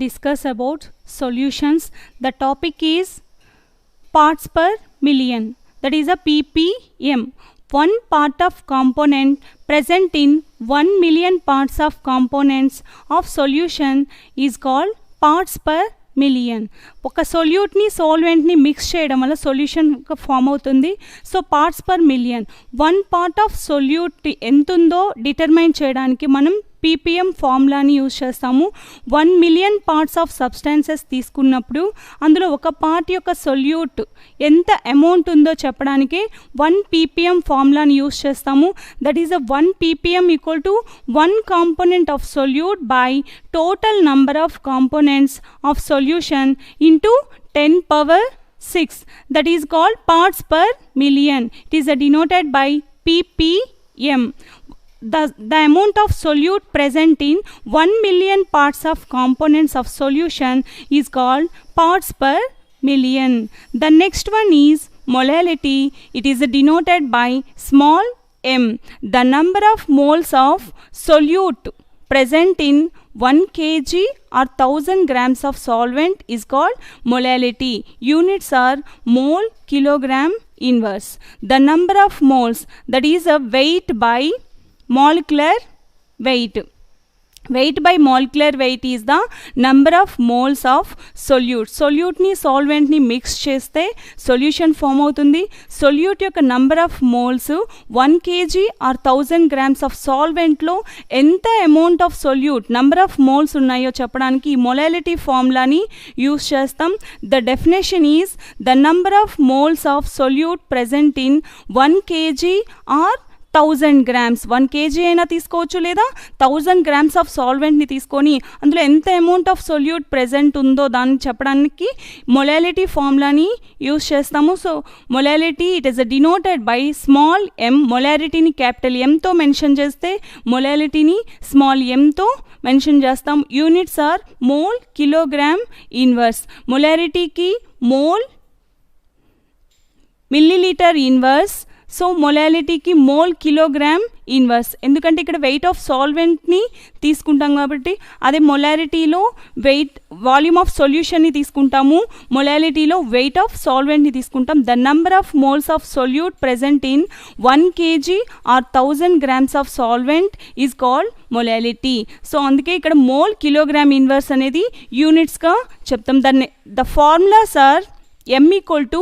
discuss about solutions. The topic is parts per million, that is a ppm. One part of component present in 1 million parts of components of solution is called parts per million. ఒక సొల్యూట్ని సాల్వెంట్ని mix చేయడం వల్ల solution form అవుతుంది. So parts per million, one part of solute ఎంత ఉందో determine చేయడానికి మనం ppm ఫార్ములాని use చేస్తాము. 1 million parts of substances తీసుకున్నప్పుడు అందులో ఒక పార్ట్ యొక్క సొల్యూట్ ఎంత అమౌంట్ ఉందో చెప్పడానికి 1 ppm ఫార్ములాని యూజ్ చేస్తాము. That is 1 ppm equal to 1 component of solute by total number of components of solution into 10 power 6. That is called parts per million. It is denoted by ppm. The amount of solute present in 1 million parts of components of solution is called parts per million. The next one is molality. It is denoted by small m. The number of moles of solute present in 1 kg or 1000 grams of solvent is called molality. Units are mole, kilogram, inverse. The number of moles, that is a weight by molecular weight. Weight by molecular weight is the number of moles of solute. Solute ni solvent ni mix cheste solution form avutundi. Solute yokka number of moles 1 kg or 1000 grams of solvent lo enta amount of solute number of moles unnayo cheppadaniki molality formula ni use chestam. The definition is the number of moles of solute present in 1 kg or 1000 grams. 1 kg అయినా తీసుకోవచ్చు లేదా 1000 grams of సాల్వెంట్ని తీసుకొని అందులో ఎంత amount of solute present ఉందో దాన్ని చెప్పడానికి molality ఫార్ములాని యూజ్ చేస్తాము. So molality it is denoted by small m. మొలాలిటీని క్యాపిటల్ ఎంతో మెన్షన్ చేస్తే మొలాలిటీని స్మాల్ ఎంతో మెన్షన్ చేస్తాం. Units are mole, kilogram, inverse. మొలాలిటీకి మోల్, మిల్లీలీటర్ ఇన్వర్స్. సో మొలాలిటీకి మోల్, కిలోగ్రామ్, ఇన్వర్స్. ఎందుకంటే ఇక్కడ వెయిట్ ఆఫ్ సాల్వెంట్ని తీసుకుంటాం కాబట్టి అదే మొలాలిటీలో వెయిట్ వాల్యూమ్ ఆఫ్ సొల్యూషన్ని తీసుకుంటాము, మొలాలిటీలో వెయిట్ ఆఫ్ సాల్వెంట్ని తీసుకుంటాం. The number of moles of solute present in 1 kg or 1000 grams of solvent is called molality. So అందుకే ఇక్కడ మోల్, కిలోగ్రామ్, ఇన్వర్స్ అనేది యూనిట్స్గా చెప్తాం. The formulas are m equal to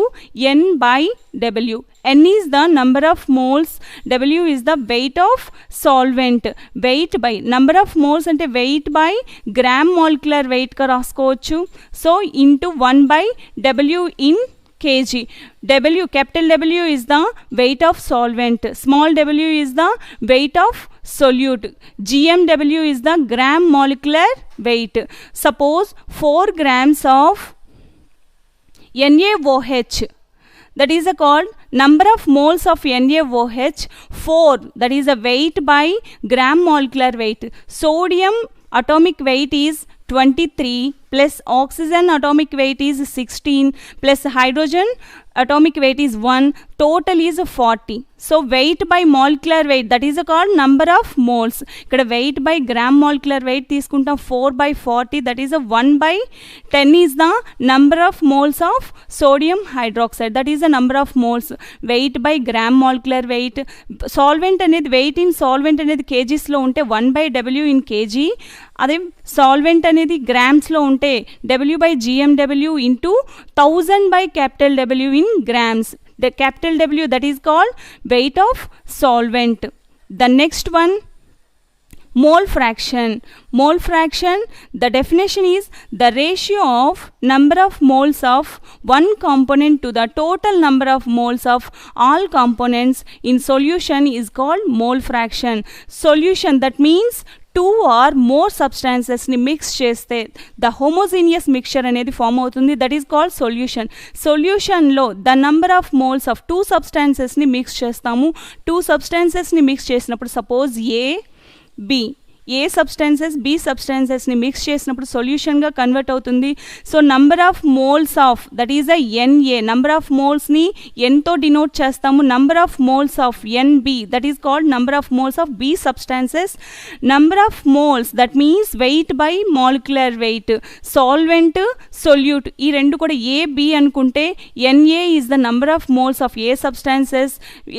n by w. n is the number of moles, w is the weight of solvent. Weight by number of moles ante weight by gram molecular weight ka raskochu. So into 1 by w in kg. W, capital W is the weight of solvent, small w is the weight of solute, gmw is the gram molecular weight. Suppose 4 grams of NaOH, that is called number of moles of NaOH 4, that is a weight by gram molecular weight. Sodium atomic weight is 23 plus oxygen atomic weight is 16 plus hydrogen atomic weight is 1, total is 40. So weight by molecular weight, that is called number of moles. Ikkada weight by gram molecular weight తీసుకుంటాం 4 by 40, that is 1 by 10 is the number of moles of sodium hydroxide, that is the number of moles. Weight by gram molecular weight. Solvent అనేది weight in solvent అనేది kgs లో ఉంటే 1 by w in kg, అదే solvent అనేది గ్రామ్స్లో ఉంటే w by gmw into 1000 by capital W in grams. The capital W, that is called weight of solvent. The next one, mole fraction. Mole fraction, the definition is the ratio of number of moles of one component to the total number of moles of all components in solution is called mole fraction. Solution, that means 2 or more substances ni mix cheste the homogeneous mixture anedi form avutundi, that is called solution. Solution lo the number of moles of 2 substances ni mix chestamu. 2 substances ni mix chesinappudu suppose A, B. A substances B సబ్స్టెన్సెస్ని mix చేసినప్పుడు సొల్యూషన్గా convert అవుతుంది. So number of moles of that is a NA, number of మోల్స్ని ఎన్తో denote చేస్తాము. Number of moles of NB that is called number of moles of B substances. Number of moles that means weight by molecular weight, solvent solute, ఈ రెండు కూడా A B అనుకుంటే NA is the number of moles of A substances,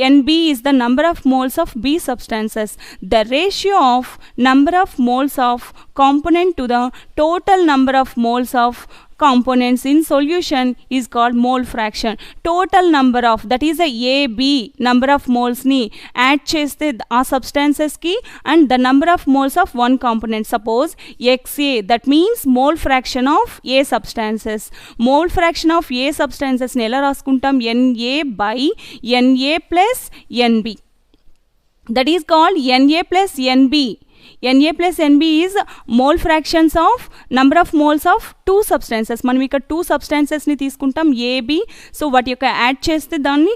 NB is the number of moles of B substances. The ratio of number of moles of component to the total number of moles of components in solution is called mole fraction. Total number of that is a AB number of moles ni add cheste aa substances ki and the number of moles of one component. Suppose XA, that means mole fraction of A substances. Mole fraction of A substances ni ela raskuntam Na by Na plus Nb, that is called Na plus Nb. Na plus Nb is mole fractions of number of moles of two substances. మనం ఇక్కడ two సబ్స్టాన్సెస్ని తీసుకుంటాం AB. So వాటి యొక్క add చేస్తే దాన్ని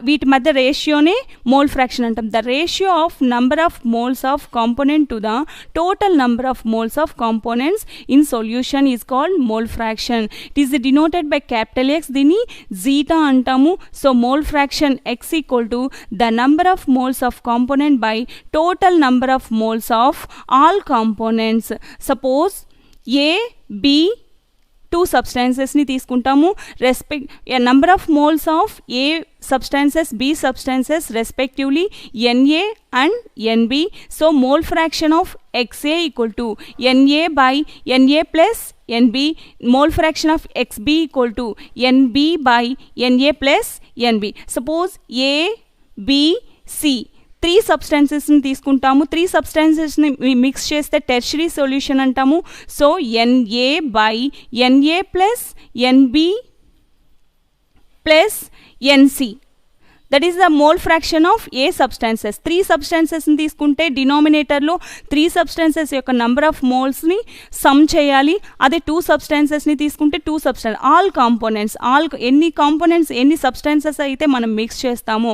వీటి మధ్య రేషియోనే mole fraction అంటాం. The ratio of number of moles of component to the total number of moles of components in solution is called mole fraction. It is denoted by capital X, దీన్ని zeta అంటాము. So mole fraction X equal to the number of moles of component by total number of moles of all components. Suppose A, B two substances ni తీసుకుంటాము. A number of moles of A substances, B substances respectively Na and Nb. So mole fraction of XA equal to Na by Na plus Nb. Mole fraction of XB equal to Nb by Na plus Nb. Suppose A, B, C three సబ్స్టాన్సెస్ని తీసుకుంటాము. Three సబ్స్టాన్సెస్ని mix చేస్తే tertiary solution అంటాము. So Na by Na plus Nb plus Nc, that is the mole fraction of A substances. Three సబ్స్టాన్సెస్ని తీసుకుంటే డినామినేటర్లో three substances యొక్క number of మోల్స్ని సమ్ చేయాలి. అదే టూ సబ్స్టాన్సెస్ని తీసుకుంటే టూ సబ్స్టాన్స్ ఆల్ కాంపోనెంట్స్, ఎన్ని కాంపోనెంట్స్ ఎన్ని సబ్స్టాన్సెస్ అయితే మనం మిక్స్ చేస్తామో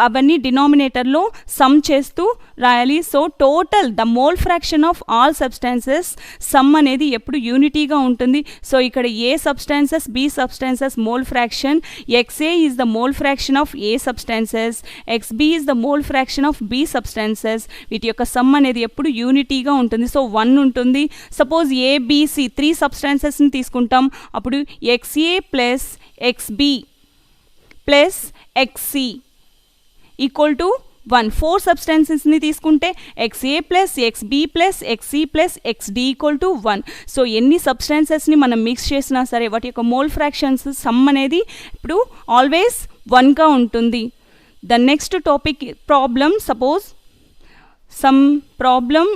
అవన్నీ డినామినేటర్లో సమ్ చేస్తూ రాయాలి. So total the mole fraction of all substances sum అనేది ఎప్పుడు యూనిటీగా ఉంటుంది. సో ఇక్కడ A substances B substances mole fraction, XA is the mole fraction of A substances, XB is the mole fraction of B substances. వీటి యొక్క sum అనేది ఎప్పుడు యూనిటీగా ఉంటుంది. సో 1 ఉంటుంది. సపోజ్ ABC త్రీ సబ్స్టాన్సెస్ని తీసుకుంటాం. అప్పుడు XA plus XB plus XC equal to 1. Four సబ్స్టాన్సెస్ని తీసుకుంటే XA plus XB plus XC plus XD equal to 1. So ఎన్ని సబ్స్టాన్సెస్ని మనం మిక్స్ చేసినా సరే వాటి యొక్క మోల్ ఫ్రాక్షన్స్ సమ్ అనేది ఇప్పుడు ఆల్వేస్ 1గా ఉంటుంది. The next topic problem. Suppose some problem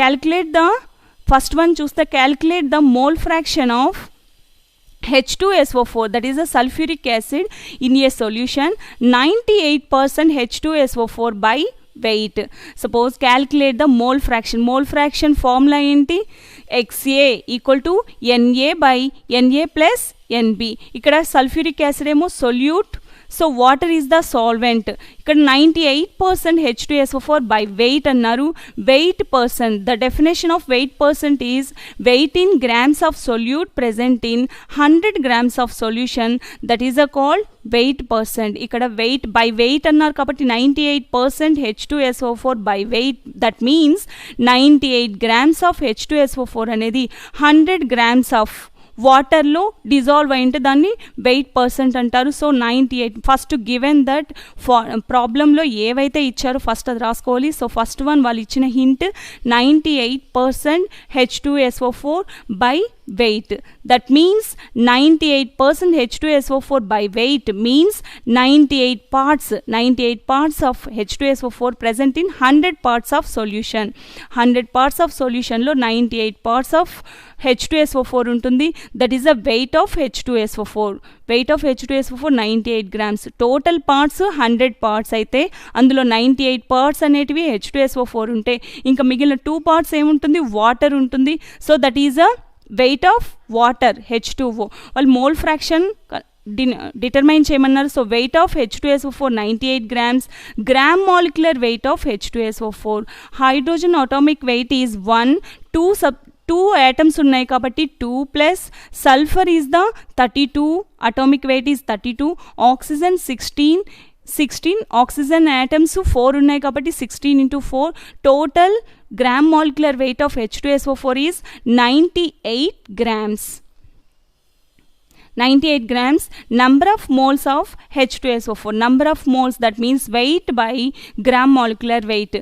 calculate the first one చూస్తే calculate the mole fraction of H2SO4, that is a sulfuric acid in a solution, 98% H2SO4 by weight. Suppose calculate the mole fraction. Mole fraction formula enti XA equal to Na by Na plus Nb. ikkada sulfuric acid emo solute, so water is the solvent. ఇక్కడ 98% H2SO4 by weight అన్నారు. weight percent, the definition of weight percent is weight in grams of solute present in 100 grams of solution, that is called weight percent. ఇక్కడ weight by weight అన్నారు కాబట్టి 98% H2SO4 by weight, that means 98 grams of H2SO4 అనేది 100 grams of వాటర్లో dissolve అయింటే దాన్ని wait percent అంటారు. So 98 first given that ప్రాబ్లంలో ఏవైతే ఇచ్చారో ఫస్ట్ అది రాసుకోవాలి. సో ఫస్ట్ వన్ వాళ్ళు ఇచ్చిన hint 98% H2SO4 by weight, that means 98% H2SO4 by weight means 98 parts of H2SO4 present in 100 parts of solution. 100 parts of solution లో 98 parts of H2SO4 ఉంటుంది. that is the weight of H2SO4. weight of H2SO4 98 grams. total parts 100 parts అయితే అందులో 98 parts అనేటివి H2SO4 ఉంటే ఇంకా మిగిలిన 2 parts ఏముంటుంది, water ఉంటుంది. So that is a weight of water H2O. వాళ్ళు మోల్ ఫ్రాక్షన్ డిటర్మైన్ చేయమన్నారు. So weight of H2SO4 98 grams, gram molecular weight of H2SO4. Hydrogen atomic weight is 1, 2 atoms ఉన్నాయి కాబట్టి 2 plus sulphur is the 32, atomic weight is 32, oxygen 16 oxygen atoms 4 ఉన్నాయి కాబట్టి 16 into 4, total gram molecular weight of H2SO4 is 98 grams. 98 grams. Number of moles of H2SO4. Number of moles, that means weight by gram molecular weight.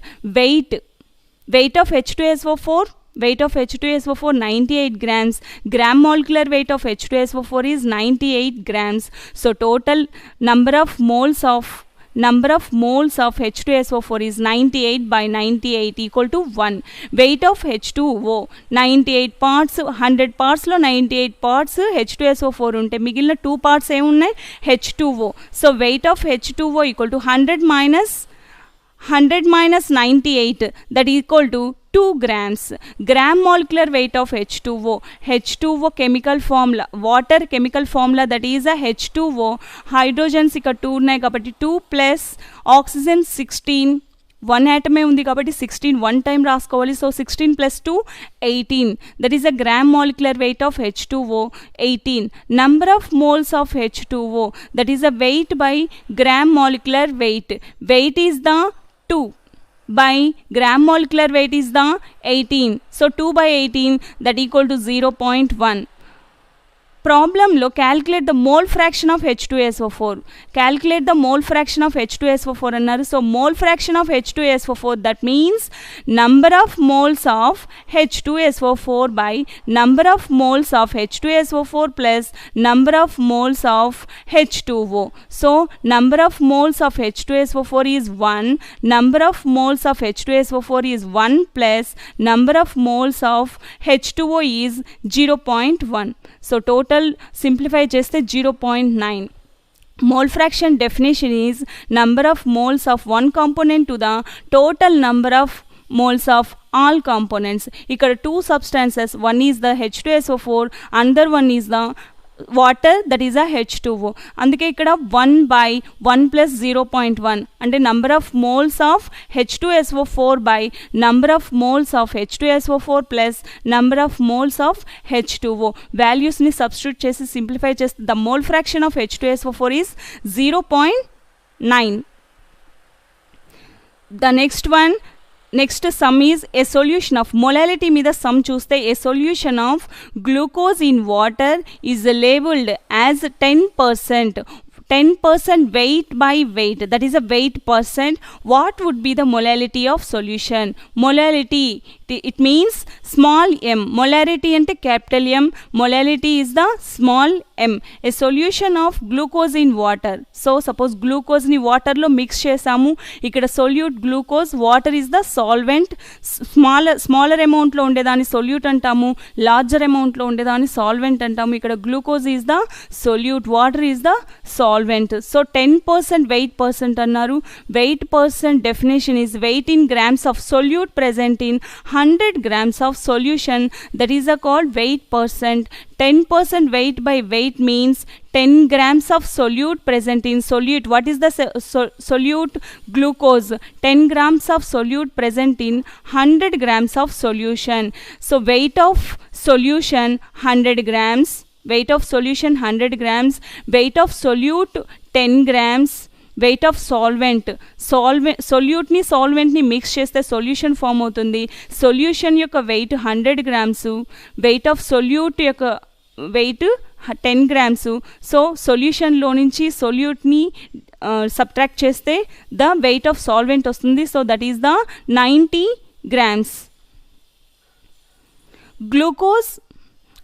Weight of H2SO4. Weight of H2SO4 98 grams. Gram molecular weight of H2SO4 is 98 grams. So total number of moles of H2SO4 is 98 by 98 equal to 1. Weight of H2O 98 parts, 100 parts లో 98 parts H2SO4 ఉంటే మిగిలిన 2 parts ఏమున్నాయి H2O. So weight of H2O equal to 100 minus 98, that equal to 2 grams. Gram molecular weight of H2O chemical formula, water chemical formula, that is a H2O. hydrogens ఇక్కడ 2 ఉన్నాయి కాబట్టి 2 plus oxygen 16, 1 atom ఉంది కాబట్టి 16 1 time రాసుకోవాలి. So 16 plus 2 18, that is a gram molecular weight of H2O 18. Number of moles of H2O, that is a weight by gram molecular weight. Weight is the 2 by gram molecular weight is the 18. So 2 by 18, that equal to 0.1. Problem lo calculate the mole fraction of H2SO4. Calculate the mole fraction of H2SO4 annaru. So mole fraction of H2SO4, that means number of moles of H2SO4 by number of moles of H2SO4 plus number of moles of H2O. So number of moles of H2SO4 is 1, number of moles of H2SO4 is 1 plus number of moles of H2O is 0.1. So total simplify చేస్తే 0.9. Mole fraction definition is number of moles of one component to the total number of moles of all components. ఇక్కడ 2 substances, one is the H2SO4, another one is the water, that is a H2O. అందుకే ఇక్కడ 1 by 1 plus 0.1 అంటే number of moles of H2SO4 by number of moles of H2SO4 plus number of moles of H2O. వాల్యూస్ని substitute చేసి simplify చేస్తే the mole fraction of H2SO4 is 0.9. The next sum is a solution of molality మీద sum చూస్తే a solution of glucose in water is labeled as 10%. 10% weight by weight, that is a weight percent. What would be the molality of solution? Molality, it means small m. Molarity ante capital M, molality is the small m. A solution of glucose in water. So suppose glucose ni water lo mix chesamu, ikkada solute glucose, water is the solvent. Smaller amount lo undedani solute antamu, larger amount lo undedani solvent antamu. Ikkada glucose is the solute, water is the solvent. So 10% weight percent annaru. Weight percent definition is weight in grams of solute present in 100 grams of solution, that is called weight percent. 10% weight by weight means 10 grams of solute present in solute. What is the solute? Glucose. 10 grams of solute present in 100 grams of solution. So weight of solution 100 grams. Weight of solution 100 grams. Weight of solute 10 grams. Weight of solvent solute ని mix చేస్తే solution form అవుతుంది. Solution యొక్క weight 100 grams, weight of solute యొక్క weight 10 grams. So సొల్యూషన్లో నుంచి సొల్యూట్ని subtract చేస్తే the weight of solvent వస్తుంది. So that is the 90 grams.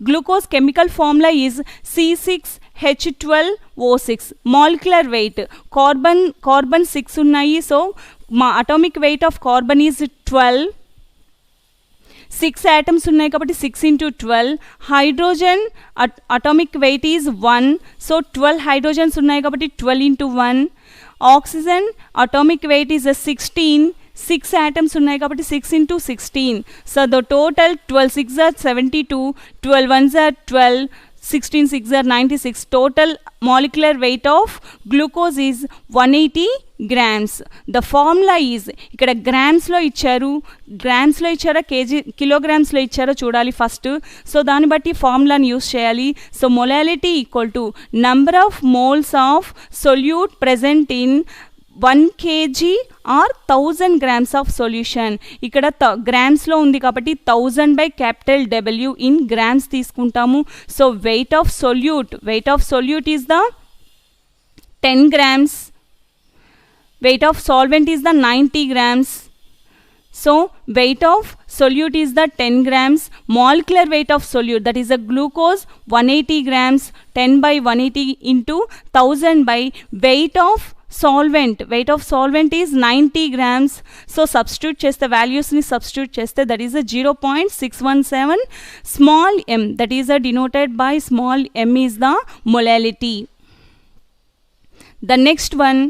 Glucose chemical formula is C6H12O6. molecular weight, carbon 6 ఉన్నాయి. సో మా atomic weight of carbon is 12. 6 atoms ఉన్నాయి కాబట్టి 6 into 12. hydrogen atomic weight is 1. So 12 hydrogens ఉన్నాయి కాబట్టి 12 into 1. oxygen atomic weight is 16. 6 atoms ఉన్నాయి కాబట్టి 6 into 16. So the total 12 6 are 72, 12 1s are 12. 16 6 are 96. Total molecular weight of glucose is 180 grams. The formula is ఇక్కడ గ్రామ్స్లో ఇచ్చారు, గ్రామ్స్లో ఇచ్చారా కిలోగ్రామ్స్లో ఇచ్చారో చూడాలి first. So దాన్ని బట్టి ఫార్ములాని యూస్ చేయాలి. So molality equal to number of moles of solute present in 1 kg or 1000 grams of solution. ఇక్కడ గ్రామ్స్లో ఉంది కాబట్టి 1000 by capital W in grams తీసుకుంటాము. So weight of solute is the 10 grams. Weight of solvent is the 90 grams. So weight of solute is the 10 grams. Molecular weight of solute, that is a glucose, 180 grams. 10 by 180 into 1000 by weight of solvent is 90 grams. So substitute cheste values ni substitute cheste, that is a 0.617 small m, that is a denoted by small m is the molality. The next one,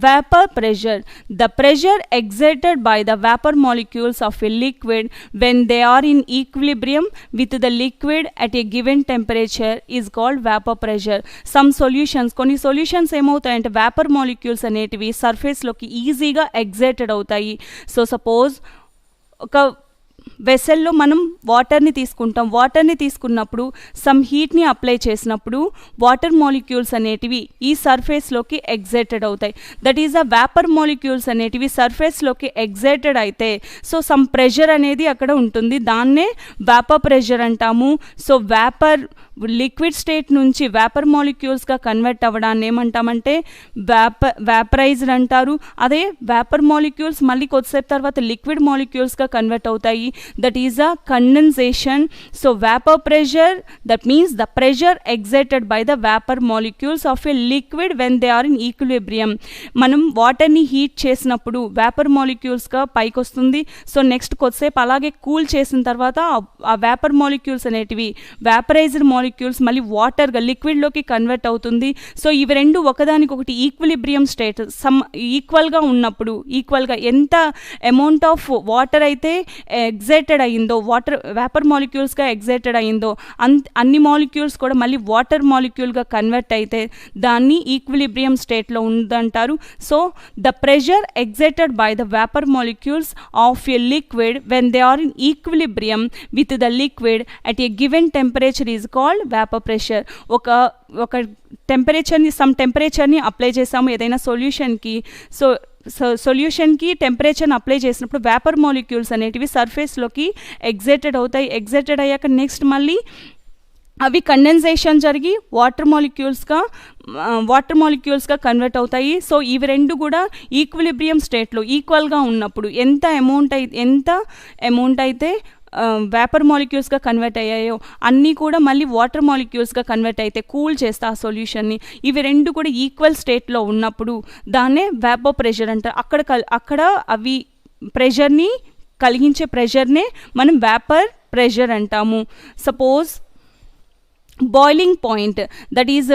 vapor pressure. The pressure exerted by the vapor molecules of a liquid when they are in equilibrium with the liquid at a given temperature is called vapor pressure. Some solutions, కొన్ని solutions ఏమవుతాయంటే vapor molecules అనేటివి సర్ఫేస్లోకి ఈజీగా exerted అవుతాయి. So suppose ఒక వెసల్లో మనం వాటర్ని తీసుకున్నప్పుడు some హీట్ని apply చేసినప్పుడు water molecules అనేటివి ఈ సర్ఫేస్లోకి ఎగ్జర్టెడ్ అవుతాయి. That is a vapour molecules అనేటివి సర్ఫేస్లోకి ఎగ్జర్టెడ్ అయితే సో సమ్ ప్రెషర్ అనేది అక్కడ ఉంటుంది, దాన్నే వేపర్ ప్రెషర్ అంటాము. సో లిక్విడ్ స్టేట్ నుంచి వేపర్ మాలిక్యూల్స్గా కన్వర్ట్ అవ్వడాన్ని ఏమంటామంటే వేపరైజ్డ్ అంటారు. అదే వేపర్ మాలిక్యూల్స్ మళ్ళీ కొద్దిసేపు తర్వాత లిక్విడ్ మాలిక్యూల్స్గా కన్వర్ట్ అవుతాయి, that is a condensation. So vapour pressure, that means the pressure exerted by the vapour molecules of a liquid when they are in equilibrium. మనం వాటర్ని హీట్ చేసినప్పుడు వేపర్ మాలిక్యూల్స్గా పైకి వస్తుంది. సో నెక్స్ట్ కొద్దిసేపు అలాగే కూల్ చేసిన తర్వాత ఆ వేపర్ మాలిక్యూల్స్ అనేటివి వేపరైజ్డ్ మాలిక్యూల్స్ మళ్ళీ వాటర్గా లిక్విడ్లోకి కన్వర్ట్ అవుతుంది. సో ఇవి రెండు ఒకదానికొకటి ఈక్విలిబ్రియం స్టేట్ ఈక్వల్గా ఉన్నప్పుడు, ఈక్వల్గా ఎంత అమౌంట్ ఆఫ్ వాటర్ అయితే ఎగ్జైటెడ్ అయ్యిందో, వాటర్ వేపర్ మాలిక్యూల్స్గా ఎగ్జైటెడ్ అయ్యిందో అన్ని మాలిక్యూల్స్ కూడా మళ్ళీ వాటర్ మాలిక్యూల్గా కన్వర్ట్ అయితే దాన్ని ఈక్విలిబ్రియం స్టేట్లో ఉందంటారు. So the pressure excited by the vapour molecules of a liquid when they are in equilibrium with the liquid at a given temperature is called vapour pressure. ఒక టెంపరేచర్ని apply చేసాము ఏదైనా సొల్యూషన్కి. సొల్యూషన్కి టెంపరేచర్ని అప్లై చేసినప్పుడు వేపర్ మాలిక్యూల్స్ అనేటివి సర్ఫేస్లోకి ఎగ్జైటెడ్ అవుతాయి. ఎగ్జైటెడ్ అయ్యాక నెక్స్ట్ మళ్ళీ అవి కండెన్సేషన్ జరిగి వాటర్ మాలిక్యూల్స్గా కన్వర్ట్ అవుతాయి. సో ఇవి రెండు కూడా ఈక్విలిబ్రియం స్టేట్లో ఈక్వల్గా ఉన్నప్పుడు ఎంత అమౌంట్ అయితే వేపర్ మాలిక్యూల్స్గా కన్వర్ట్ అయ్యాయో అన్నీ కూడా మళ్ళీ వాటర్ మాలిక్యూల్స్గా కన్వర్ట్ అయితే కూల్ చేస్తే ఆ సొల్యూషన్ని, ఇవి రెండు కూడా ఈక్వల్ స్టేట్లో ఉన్నప్పుడు దాన్నే వేపర్ ప్రెషర్ అంటారు. అక్కడ అవి ప్రెషర్ని కలిగించే ప్రెషర్నే మనం వేపర్ ప్రెషర్ అంటాము. Suppose boiling point, that is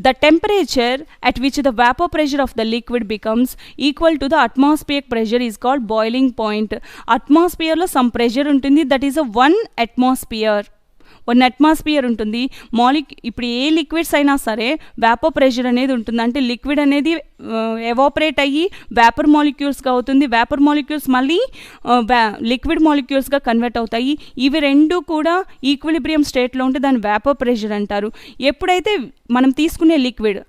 the temperature at which the vapor pressure of the liquid becomes equal to the atmospheric pressure is called boiling point. Atmosphere lo some pressure untundi, that is a 1 atmosphere. 1 atmosphere ఉంటుంది. ఇప్పుడు ఏ liquids అయినా సరే vapour pressure అనేది ఉంటుంది. అంటే liquid అనేది evaporate అయ్యి vapour మాలిక్యూల్స్గా అవుతుంది. వేపర్ మాలిక్యూల్స్ మళ్ళీ లిక్విడ్ మాలిక్యూల్స్గా కన్వర్ట్ అవుతాయి. ఇవి రెండు కూడా ఈక్విలిబ్రియం స్టేట్లో ఉంటే దాన్ని వేపర్ ప్రెషర్ అంటారు. ఎప్పుడైతే మనం తీసుకునే లిక్విడ్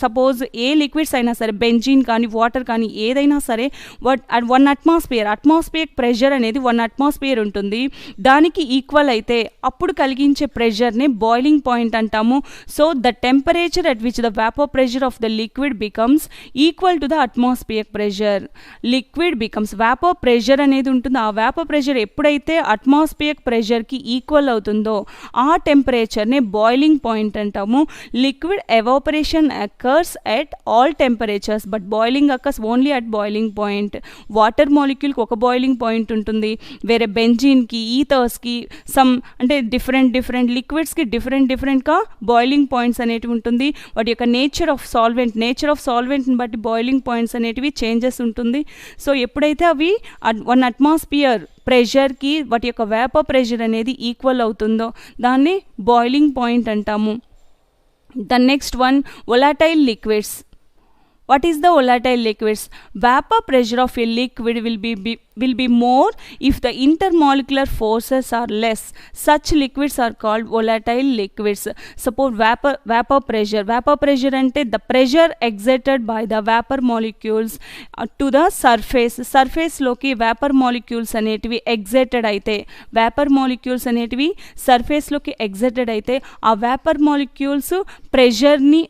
సపోజ్ ఏ లిక్విడ్స్ అయినా సరే బెంజీన్ కానీ వాటర్ కానీ ఏదైనా సరే 1 అట్మాస్ఫియర్ ప్రెషర్ అనేది 1 అట్మాస్ఫియర్ ఉంటుంది. దానికి ఈక్వల్ అయితే అప్పుడు కలిగించే ప్రెషర్ని బాయిలింగ్ పాయింట్ అంటాము. So the temperature at which the vapour pressure of the liquid becomes equal to the atmosphere pressure. Liquid becomes vapour pressure అనేది ఉంటుంది. ఆ వేపర్ ప్రెషర్ ఎప్పుడైతే అట్మాస్ఫియర్ ప్రెషర్కి ఈక్వల్ అవుతుందో ఆ టెంపరేచర్ని బాయిలింగ్ పాయింట్ అంటాము. Liquid evaporation occurs at all temperatures but boiling occurs only at boiling point. Water మాలిక్యూల్కి ఒక బాయిలింగ్ పాయింట్ ఉంటుంది, వేరే బెంజీన్కి ఈథర్స్కి అంటే డిఫరెంట్ లిక్విడ్స్కి డిఫరెంట్గా బాయిలింగ్ పాయింట్స్ అనేటివి ఉంటుంది. వాటి యొక్క నేచర్ ఆఫ్ సాల్వెంట్ని బట్టి బాయిలింగ్ పాయింట్స్ అనేటివి చేంజెస్ ఉంటుంది. సో ఎప్పుడైతే అవి 1 atmosphere ప్రెషర్కి వాటి యొక్క వేపర్ ప్రెషర్ అనేది ఈక్వల్ అవుతుందో దాన్ని బాయిలింగ్ పాయింట్ అంటాము. The next one volatile liquids. What is the volatile liquids? Vapor pressure of a liquid will be more if the intermolecular forces are less. Such liquids are called volatile liquids. Suppose vapor pressure ante the pressure exerted by the vapor molecules to the surface loki vapor molecules anetivi exerted aithe vapor molecules anetivi surface loki exerted aithe aa vapor molecules pressure ni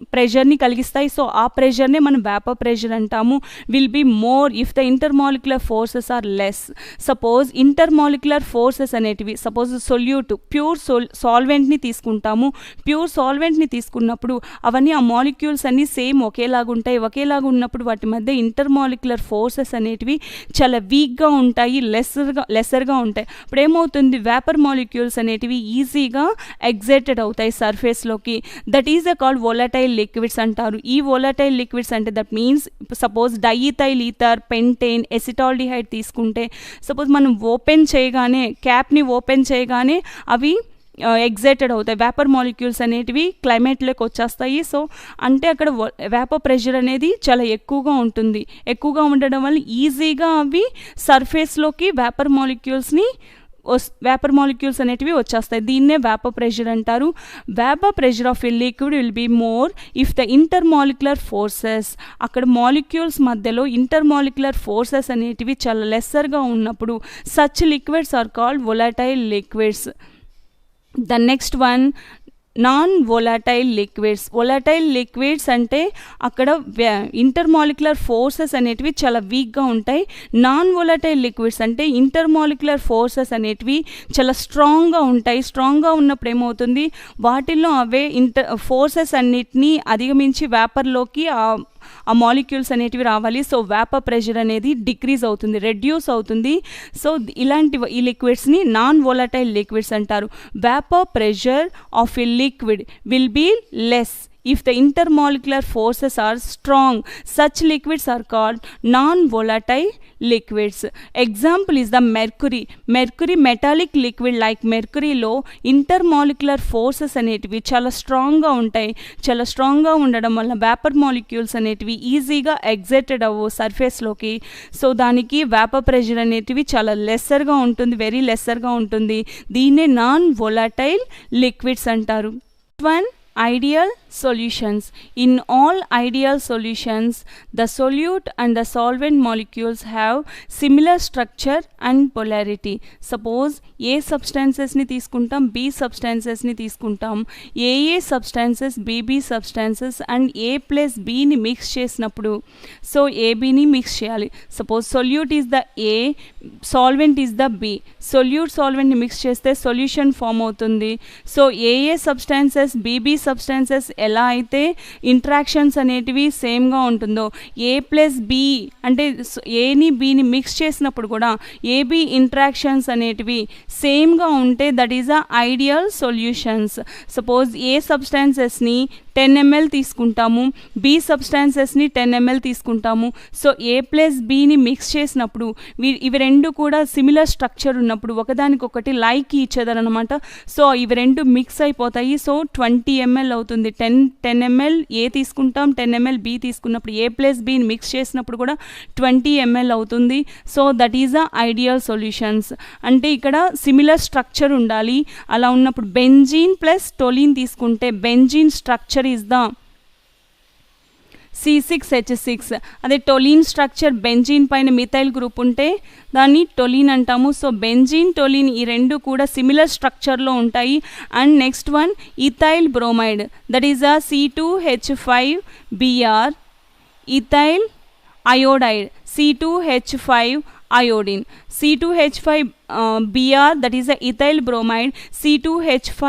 kaligistayi. So aa pressure ne మనం vapor pressure అంటాము. will be more if the intermolecular forces are less. Suppose intermolecular forces అనేటివి suppose solute pure సాల్వెంట్ని తీసుకుంటాము. Pure సాల్వెంట్ని తీసుకున్నప్పుడు అవన్నీ ఆ molecules అన్నీ same ఒకేలాగా ఉంటాయి. ఒకేలాగా ఉన్నప్పుడు వాటి మధ్య ఇంటర్మాలిక్యులర్ ఫోర్సెస్ అనేటివి చాలా వీక్గా ఉంటాయి, లెసర్గా ఉంటాయి. ఇప్పుడు ఏమవుతుంది, వేపర్ మాలిక్యూల్స్ అనేటివి ఈజీగా ఎగ్జైటెడ్ అవుతాయి సర్ఫేస్లోకి. That is called volatile liquids అంటారు. ఈ వోలటైల్ లిక్విడ్స్ అంటే that means suppose diethyl ether, pentane, acetaldehyde తీసుకుంటే సపోజ్ మనం క్యాప్ని ఓపెన్ చేయగానే అవి ఎగ్జైటెడ్ అవుతాయి. వేపర్ మాలిక్యూల్స్ అనేటివి క్లైమేట్లోకి వచ్చేస్తాయి. సో అంటే అక్కడ వేపర్ ప్రెషర్ అనేది చాలా ఎక్కువగా ఉంటుంది. ఎక్కువగా ఉండడం వల్ల ఈజీగా అవి సర్ఫేస్లోకి వేపర్ మాలిక్యూల్స్ అనేటివి వచ్చేస్తాయి. దీన్నే వేపర్ ప్రెషర్ అంటారు. Vapour pressure of a liquid will be more if the intermolecular forces, అక్కడ మాలిక్యూల్స్ మధ్యలో ఇంటర్మాలిక్యులర్ ఫోర్సెస్ అనేటివి చాలా లెస్సర్గా ఉన్నప్పుడు such liquids are called volatile liquids. The next one non volatile liquids అంటే అక్కడ ఇంటర్మాలిక్యులర్ ఫోర్సెస్ అనేటివి చాలా వీక్గా ఉంటాయి. నాన్ వొలటైల్ లిక్విడ్స్ అంటే ఇంటర్మాలిక్యులర్ ఫోర్సెస్ అనేటివి చాలా స్ట్రాంగ్గా ఉంటాయి. స్ట్రాంగ్గా ఉన్నప్పుడు ఏమవుతుంది, వాటిల్లో అవే ఫోర్సెస్ అన్నిటినీ అధిగమించి వేపర్లోకి ఆ మాలిక్యూల్స్ అనేటివి రావాలి. సో వేపర్ ప్రెషర్ అనేది డిక్రీజ్ అవుతుంది, రెడ్యూస్ అవుతుంది. సో ఈ లిక్విడ్స్ని నాన్ వొలటైల్ లిక్విడ్స్ అంటారు. Vapour pressure of a liquid will be less if the intermolecular forces are strong. Such liquids are called non-volatile liquids. Example is the mercury. Metallic liquid like mercury లో intermolecular forces అనేటివి చాలా స్ట్రాంగ్గా ఉంటాయి. చాలా స్ట్రాంగ్గా ఉండడం వల్ల వేపర్ మాలిక్యూల్స్ అనేటివి ఈజీగా ఎగ్జైటెడ్ అవ్వు సర్ఫేస్లోకి. సో దానికి వేపర్ ప్రెషర్ అనేటివి చాలా లెస్సర్గా ఉంటుంది, వెరీ లెస్సర్గా ఉంటుంది. దీన్నే నాన్ వొలటైల్ లిక్విడ్స్ అంటారు. Ideal solutions. In all ideal solutions, the solute and the solvent molecules have similar structure and polarity. Suppose A substances ni తీసుకుంటాం, B substances ni తీసుకుంటాం. A substances, B substances and A plus B ని mix చేసినప్పుడు so AB ని mix చేయాలి. Suppose solute is the A, solvent is the B. solvent ని mix చేస్తే solution form అవుతుంది. So A substances, B substances ఎలా అయితే ఇంట్రాక్షన్స్ అనేటివి సేమ్గా ఉంటుందో A ప్లస్ B అంటే ఏని బీని మిక్స్ చేసినప్పుడు కూడా ఏబి ఇంట్రాక్షన్స్ అనేటివి సేమ్గా ఉంటే that is a ideal solutions. Suppose A సబ్స్టాన్సెస్ని 10 ml తీసుకుంటాము, బి సబ్స్టాన్సెస్ని 10 ml తీసుకుంటాము. సో ఏ ప్లస్ బిని మిక్స్ చేసినప్పుడు ఇవి రెండు కూడా సిమిలర్ స్ట్రక్చర్ ఉన్నప్పుడు ఒకదానికొకటి లైక్ ఈచ్ అదర్ అనమాట. సో ఇవి రెండు మిక్స్ అయిపోతాయి. సో 20 ml అవుతుంది. 10 ml ఏ తీసుకుంటాం, 10 ml బి తీసుకున్నప్పుడు ఏ ప్లస్ బిని మిక్స్ చేసినప్పుడు కూడా 20 ml అవుతుంది. So that is a ideal solutions. అంటే ఇక్కడ సిమిలర్ స్ట్రక్చర్ ఉండాలి. అలా ఉన్నప్పుడు బెంజీన్ ప్లస్ టొలిన్ తీసుకుంటే benzene structure is the C6H6. అదే టొలిన్ స్ట్రక్చర్ బెంజీన్ పైన మిథైల్ గ్రూప్ ఉంటే దాన్ని టొలిన్ అంటాము. సో బెంజీన్ టొలిన్ ఈ రెండు కూడా సిమిలర్ స్ట్రక్చర్లో ఉంటాయి. And next one ethyl bromide that is a C2H5Br, ethyl iodide C2H5 iodine. C2H5Br that is a ethyl bromide, C2H5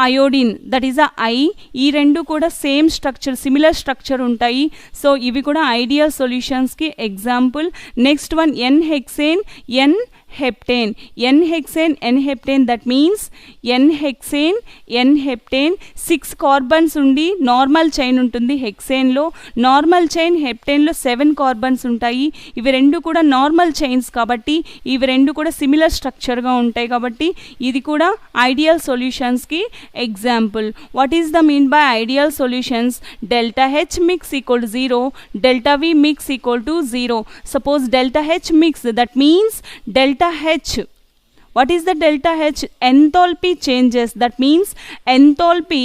iodine that is a I. ఈ రెండు కూడా సేమ్ స్ట్రక్చర్ సిమిలర్ స్ట్రక్చర్ ఉంటాయి. So ఇవి కూడా ideal సొల్యూషన్స్కి example. Next one N hexane, N heptane, n-hexane, n-heptane, that means n-hexane, n-heptane 6 carbons ఉండి normal chain ఉంటుంది హెక్సేన్లో, నార్మల్ చైన్ హెప్టేన్లో 7 కార్బన్స్ ఉంటాయి. ఇవి రెండు కూడా నార్మల్ చైన్స్ కాబట్టి ఇవి రెండు కూడా సిమిలర్ స్ట్రక్చర్గా ఉంటాయి కాబట్టి ఇది కూడా ఐడియల్ సొల్యూషన్స్కి example. What is the mean by ideal solutions? Delta H mix equal to 0, delta V mix equal to 0. Suppose delta H mix, that means delta H. What is the delta H? Enthalpy changes. That means enthalpy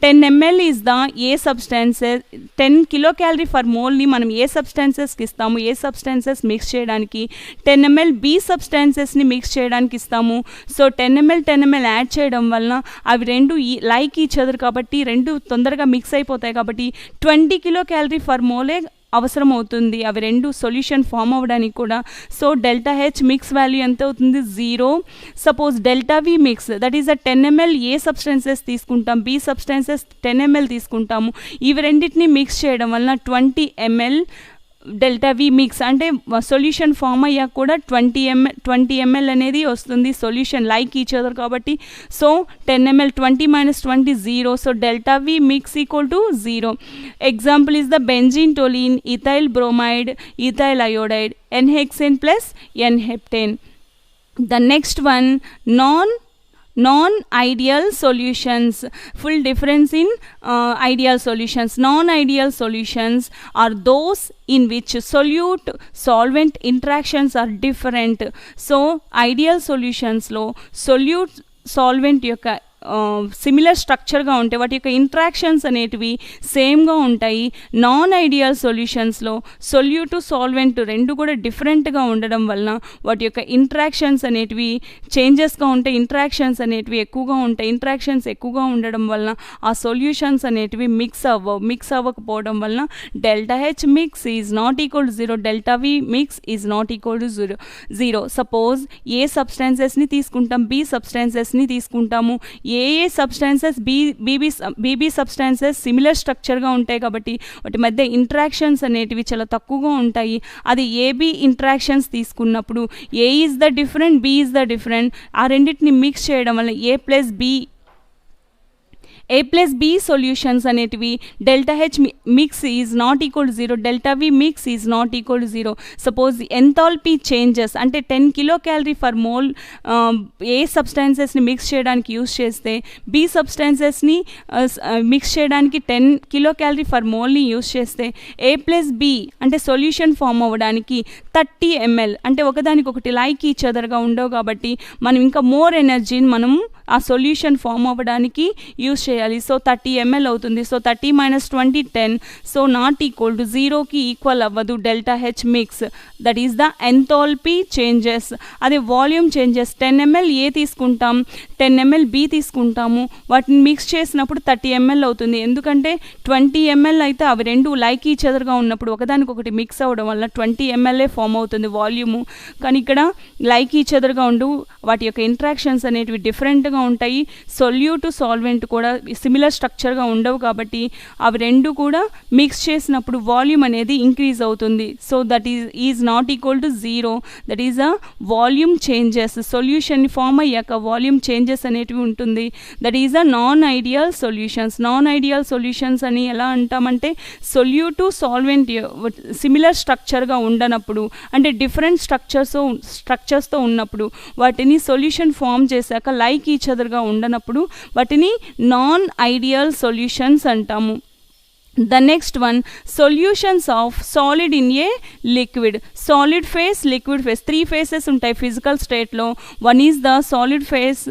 10 ml is the A substances, 10 kilocalorie per mole ని మనం ఏ సబ్స్టాన్సెస్కి ఇస్తాము, ఏ substances mix చేయడానికి 10 ml B సబ్స్టాన్సెస్ని mix చేయడానికి ఇస్తాము. So 10 ml add చేయడం వలన అవి రెండు లైక్ ఈచ్ అదర్ కాబట్టి రెండు తొందరగా మిక్స్ అయిపోతాయి కాబట్టి 20 kilocalorie per mole అవసరం అవుతుంది అవి రెండు సొల్యూషన్ ఫామ్ అవ్వడానికి కూడా. So delta H mix value ఎంత అవుతుంది? 0. Suppose delta V mix, that is a 10 ml A substances తీసుకుంటాం, బి సబ్స్టెన్సెస్ 10 ml తీసుకుంటాము. ఇవి రెండింటిని మిక్స్ చేయడం వలన 20 ml డెల్టా వి మిక్స్ అంటే సొల్యూషన్ ఫామ్ అయ్యాక కూడా 20 ml అనేది వస్తుంది సొల్యూషన్ లైక్ ఈచ్ అదర్ కాబట్టి. So 10 ml 20 minus 20 0. So delta V mix equal to 0. Example is the benzene toluene, ethyl bromide, ethyl iodide, n-hexane plus n-heptane. The next one, non-ideal solutions. Full difference in ideal solutions. Non-ideal solutions are those in which solute solvent interactions are different. So ideal solutions lo solute solvent యొక్క similar స్ట్రక్చర్గా ఉంటాయి, వాటి యొక్క interactions అనేటివి సేమ్గా ఉంటాయి. Non ideal సొల్యూషన్స్లో solute solvent రెండు కూడా డిఫరెంట్గా ఉండడం వలన వాటి యొక్క ఇంట్రాక్షన్స్ అనేటివి చేంజెస్గా ఉంటాయి, ఇంట్రాక్షన్స్ అనేటివి ఎక్కువగా ఉంటాయి. ఇంట్రాక్షన్స్ ఎక్కువగా ఉండడం వలన ఆ సొల్యూషన్స్ అనేటివి మిక్స్ అవ్వకపోవడం వలన delta H mix is not equal to 0, delta V mix is not equal to 0. Suppose A సబ్స్టాన్సెస్ని తీసుకుంటాం, బి సబ్స్టాన్సెస్ని తీసుకుంటాము. A substances BB substances similar స్ట్రక్చర్గా ఉంటాయి కాబట్టి వాటి మధ్య ఇంట్రాక్షన్స్ అనేటివి చాలా తక్కువగా ఉంటాయి. అది ఏబీ ఇంట్రాక్షన్స్ తీసుకున్నప్పుడు A is the different, B is the different, ఆ రెండింటిని మిక్స్ చేయడం వల్ల ఏ ప్లస్ బి సొల్యూషన్స్ అనేటివి delta H mix is not equal to 0, delta V mix is not equal to 0. Suppose enthalpy changes అంటే 10 kilocalorie per mole A సబ్స్టాన్సెస్ని mix చేయడానికి use చేస్తే B సబ్స్టాన్సెస్ని మిక్స్ చేయడానికి 10 kilocalorie per moleని use చేస్తే A plus B అంటే solution form అవ్వడానికి 30 ml అంటే ఒకదానికొకటి లైక్ ఈచ్ అదర్గా ఉండవు కాబట్టి మనం ఇంకా మోర్ ఎనర్జీని మనం ఆ సొల్యూషన్ ఫామ్ అవ్వడానికి యూస్ చేయాలి. సో 30 ml అవుతుంది. So 30 minus 20 10. So not equal to 0కి ఈక్వల్ అవ్వదు delta H mix. That is the enthalpy changes. అదే వాల్యూమ్ చేంజెస్ 10 ml ఏ తీసుకుంటాం, 10 ml బి తీసుకుంటాము. వాటిని మిక్స్ చేసినప్పుడు 30 ml అవుతుంది. ఎందుకంటే 20 ml అయితే అవి రెండు లైక్ ఈచ్ అదర్గా ఉన్నప్పుడు ఒకదానికొకటి మిక్స్ అవ్వడం వల్ల 20 ml ఫామ్ అవుతుంది వాల్యూము. కానీ ఇక్కడ లైక్ ఈచ్ అదర్గా ఉండు వాటి యొక్క ఇంట్రాక్షన్స్ అనేటివి డిఫరెంట్గా ఉంటాయి. సొల్యూట్ సాల్వెంట్ కూడా సిమిలర్ స్ట్రక్చర్గా ఉండవు కాబట్టి అవి రెండు కూడా మిక్స్ చేసినప్పుడు వాల్యూమ్ అనేది ఇంక్రీజ్ అవుతుంది. So that is not equal to 0. That is a volume changes. Solution form అయ్యాక వాల్యూమ్ చేంజెస్ అనేటివి ఉంటుంది. That is a non ideal solutions. Non ideal solutions అని ఎలా అంటామంటే సొల్యూట్ సాల్వెంట్ సిమిలర్ స్ట్రక్చర్గా ఉండనప్పుడు అంటే డిఫరెంట్ స్ట్రక్చర్స్తో ఉన్నప్పుడు వాటిని సొల్యూషన్ ఫామ్ చేశాక లైక్ ఈచ్ అదర్గా ఉండనప్పుడు వాటిని నాన్ ఐడియల్ సొల్యూషన్స్ అంటాము. The next one, solutions of solid in a liquid. Solid phase, liquid phase. 3 phases ఉంటాయి physical state లో. One is the solid phase,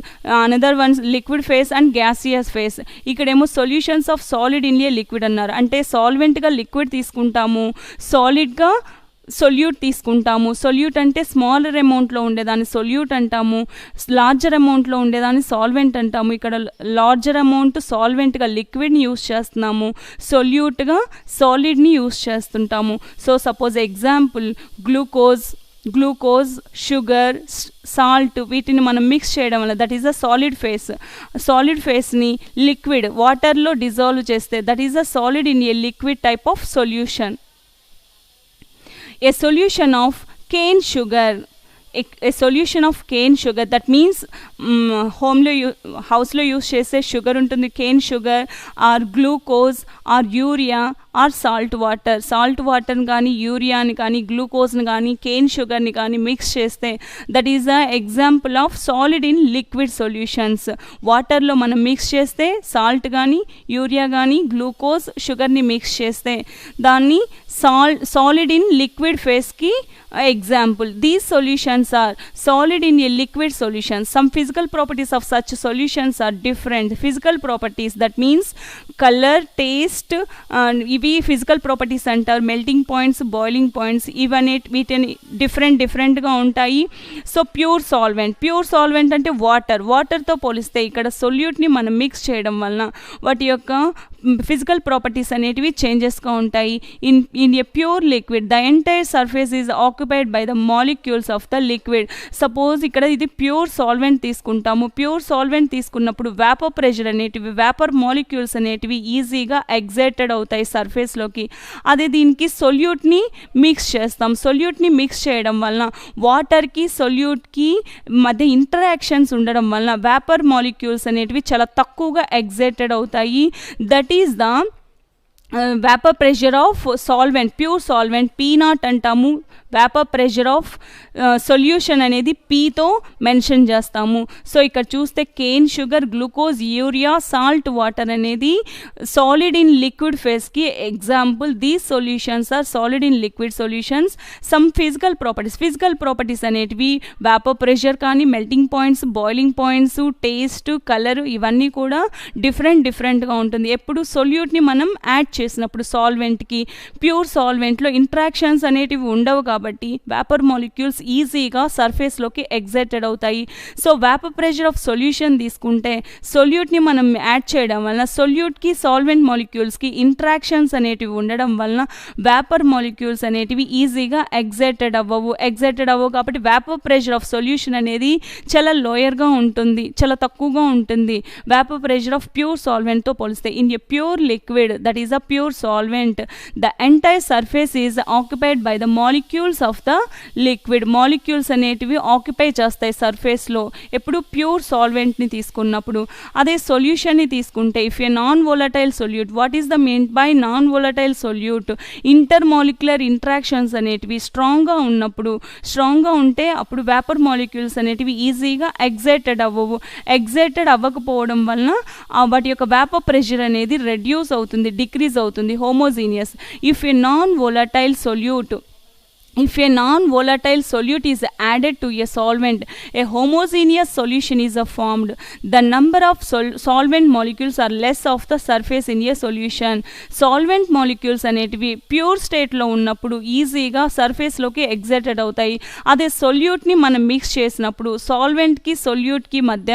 another one liquid phase and gaseous phase. ఇక్కడేమో solutions of solid in a liquid అన్నారు. అంటే సాల్వెంట్గా liquid తీసుకుంటాము, సాలిడ్గా solute తీసుకుంటాము. Solute అంటే smaller అమౌంట్లో ఉండేదాన్ని సొల్యూట్ అంటాము, లార్జర్ అమౌంట్లో ఉండేదాన్ని సాల్వెంట్ అంటాము. ఇక్కడ లార్జర్ అమౌంట్ సాల్వెంట్గా లిక్విడ్ని యూస్ చేస్తున్నాము, సొల్యూట్గా సాలిడ్ని యూస్ చేస్తుంటాము. So suppose example glucose, sugar, salt వీటిని మనం మిక్స్ చేయడం వల్ల that is a solid phase. Solid ఫేస్ని లిక్విడ్ వాటర్లో డిజాల్వ్ చేస్తే that is a solid in a liquid type of solution. A solution of cane sugar. a solution of cane sugar, that means house lo use chese sugar untundi, cane sugar or glucose or urea or salt water gaani urea ni gaani glucose ni gaani cane sugar ni gaani mix cheste, that is a example of solid in liquid solutions. Water లో మనం mix చేస్తే salt కానీ urea కానీ glucose షుగర్ని mix చేస్తే దాన్ని solid in liquid phase ki example. These solutions are solid in a liquid solution. Some physical properties of such solutions are different. Physical properties, that means color, taste, ivi physical properties antar. Melting points, boiling points, even వీటిని డిఫరెంట్గా ఉంటాయి. So pure solvent అంటే వాటర్తో పోలిస్తే ఇక్కడ సొల్యూట్ని మనం mix చేయడం వలన వాటి యొక్క ఫిజికల్ ప్రాపర్టీస్ అనేటివి చేంజెస్గా ఉంటాయి. In a pure liquid the entire surface is occupied by the molecules of the liquid. Suppose ఇక్కడ ఇది ప్యూర్ సాల్వెంట్ తీసుకుంటాము. ప్యూర్ సాల్వెంట్ తీసుకున్నప్పుడు వేపర్ ప్రెషర్ అనేటివి, వేపర్ మాలిక్యూల్స్ అనేటివి ఈజీగా ఎగ్జైటెడ్ అవుతాయి సర్ఫేస్లోకి. అదే దీనికి సొల్యూట్ని మిక్స్ చేస్తాం. సొల్యూట్ని మిక్స్ చేయడం వలన వాటర్కి సొల్యూట్కి మధ్య ఇంటరాక్షన్స్ ఉండడం వలన వేపర్ మాలిక్యూల్స్ అనేటివి చాలా తక్కువగా ఎగ్జైటెడ్ అవుతాయి. That is the vapour pressure of solvent, pure solvent P0 అంటాము. వేపర్ ప్రెషర్ ఆఫ్ సొల్యూషన్ అనేది Pతో మెన్షన్ చేస్తాము. సో ఇక్కడ చూస్తే cane sugar, glucose, urea, salt water అనేది సాలిడ్ ఇన్ లిక్విడ్ ఫేజ్కి example. These solutions are solid in liquid solutions. Some physical properties అనేటివి vapour pressure కానీ, melting points, boiling points, taste, colour ఇవన్నీ కూడా డిఫరెంట్గా ఉంటుంది. ఎప్పుడు సొల్యూట్ని మనం యాడ్ చేసినప్పుడు సాల్వెంట్కి, ప్యూర్ సాల్వెంట్లో ఇంట్రాక్షన్స్ అనేటివి ఉండవు కాబట్టి వేపర్ మాలిక్యూల్స్ ఈజీగా సర్ఫేస్లోకి ఎగ్జైటెడ్ అవుతాయి. So vapour pressure of solution తీసుకుంటే సొల్యూట్ని మనం యాడ్ చేయడం వలన సొల్యూట్కి సాల్వెంట్ మాలిక్యూల్స్కి ఇంట్రాక్షన్స్ అనేటివి ఉండడం వలన వేపర్ మాలిక్యూల్స్ అనేటివి ఈజీగా ఎగ్జైటెడ్ అవ్వవు కాబట్టి వేపర్ ప్రెషర్ ఆఫ్ సొల్యూషన్ అనేది చాలా లోయర్గా ఉంటుంది, చాలా తక్కువగా ఉంటుంది వేపర్ ప్రెషర్ ఆఫ్ ప్యూర్ సాల్వెంట్తో పోలిస్తే. In a pure liquid, that is a pure solvent, the entire surface is occupied by the molecules of the liquid. Molecules అనేటివి ఆక్యుపై చేస్తాయి సర్ఫేస్లో ఎప్పుడు ప్యూర్ సాల్వెంట్ని తీసుకున్నప్పుడు. అదే సొల్యూషన్ని తీసుకుంటే if A non volatile solute, what is the mean by non volatile solute? Inter molecular interactions అనేటివి స్ట్రాంగ్గా ఉంటే అప్పుడు వేపర్ మాలిక్యూల్స్ అనేటివి ఈజీగా ఎగ్జైటెడ్ అవ్వకపోవడం వలన వాటి యొక్క వేపర్ ప్రెషర్ అనేది డిక్రీజ్ అవుతుంది, homogeneous. If A non volatile solute is added to a solvent, a homogeneous solution is formed. The number of solvent molecules are less of the surface in a solution. Solvent molecules అనేటివి pure స్టేట్లో ఉన్నప్పుడు ఈజీగా సర్ఫేస్లోకి excited అవుతాయి. అదే సొల్యూట్ని మనం mix చేసినప్పుడు సాల్వెంట్కి సొల్యూట్కి మధ్య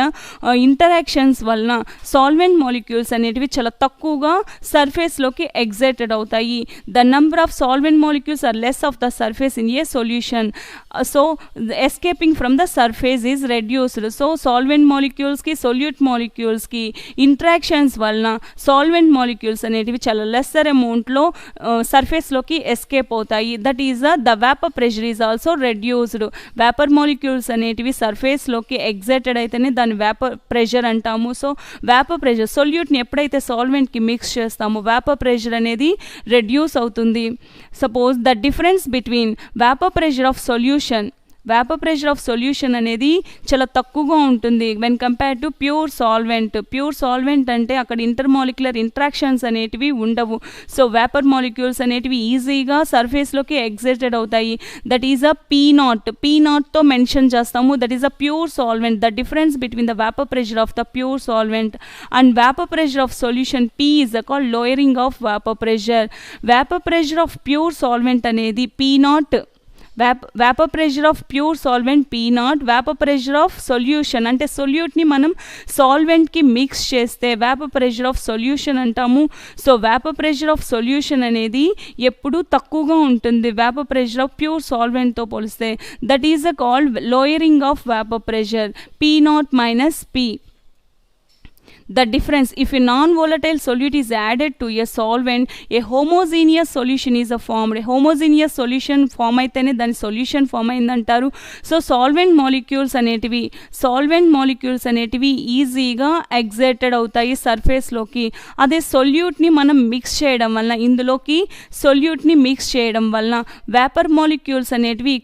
ఇంటరాక్షన్స్ వలన సాల్వెంట్ మాలిక్యూల్స్ అనేటివి చాలా తక్కువగా సర్ఫేస్లోకి ఎగ్జైటెడ్ అవుతాయి. The number of solvent molecules are less of the surface in a solution, so escaping from the surface is reduced. So solvent molecules ki solute molecules ki interactions valna solvent molecules అనేటివి చాలా lesser amount లో surface లోకి escape అవుతాయి. that is the vapor pressure is also reduced. vapor molecules అనేటివి surface లోకి excited అయితేనే దాని vapor pressure అంటాము. సో vapor pressure solute ని ఎప్పుడైతే solvent కి మిక్స్ చేస్తామో vapor pressure అనేది reduce అవుతుంది. suppose the difference between vapor pressure of solution అనేది చాలా తక్కువగా ఉంటుంది when compared to pure solvent అంటే అక్కడ ఇంటర్మాలిక్యులర్ ఇంట్రాక్షన్స్ అనేటివి ఉండవు. సో వేపర్ మాలిక్యూల్స్ అనేటివి ఈజీగా సర్ఫేస్లోకి ఎగ్జైటెడ్ అవుతాయి. దట్ ఈస్ అ P0తో మెన్షన్ చేస్తాము. That is a pure solvent. The difference between the vapour pressure of the pure solvent and vapour pressure of solution P is called lowering of vapour pressure. Vapour pressure of pure solvent అనేది P0. Vapour pressure of pure solvent P0. Vapour pressure of solution అంటే సొల్యూట్ని మనం సాల్వెంట్కి mix చేస్తే vapour pressure of solution అంటాము. So vapour pressure of solution అనేది ఎప్పుడూ తక్కువగా ఉంటుంది vapour pressure of pure సాల్వెంట్తో పోలిస్తే. That is called lowering of vapour pressure P0 - P. the difference, if a non-volatile solute is added to a solvent, a homogeneous solution is formed. A homogeneous solution form అయితేనే దాని solution form అయిందంటారు. So solvent molecules అనేటివి ఈజీగా excited అవుతాయి సర్ఫేస్లోకి. అదే సొల్యూట్ని మనం mix చేయడం వలన, ఇందులోకి సొల్యూట్ని మిక్స్ చేయడం వలన వేపర్ మాలిక్యూల్స్ అనేటివి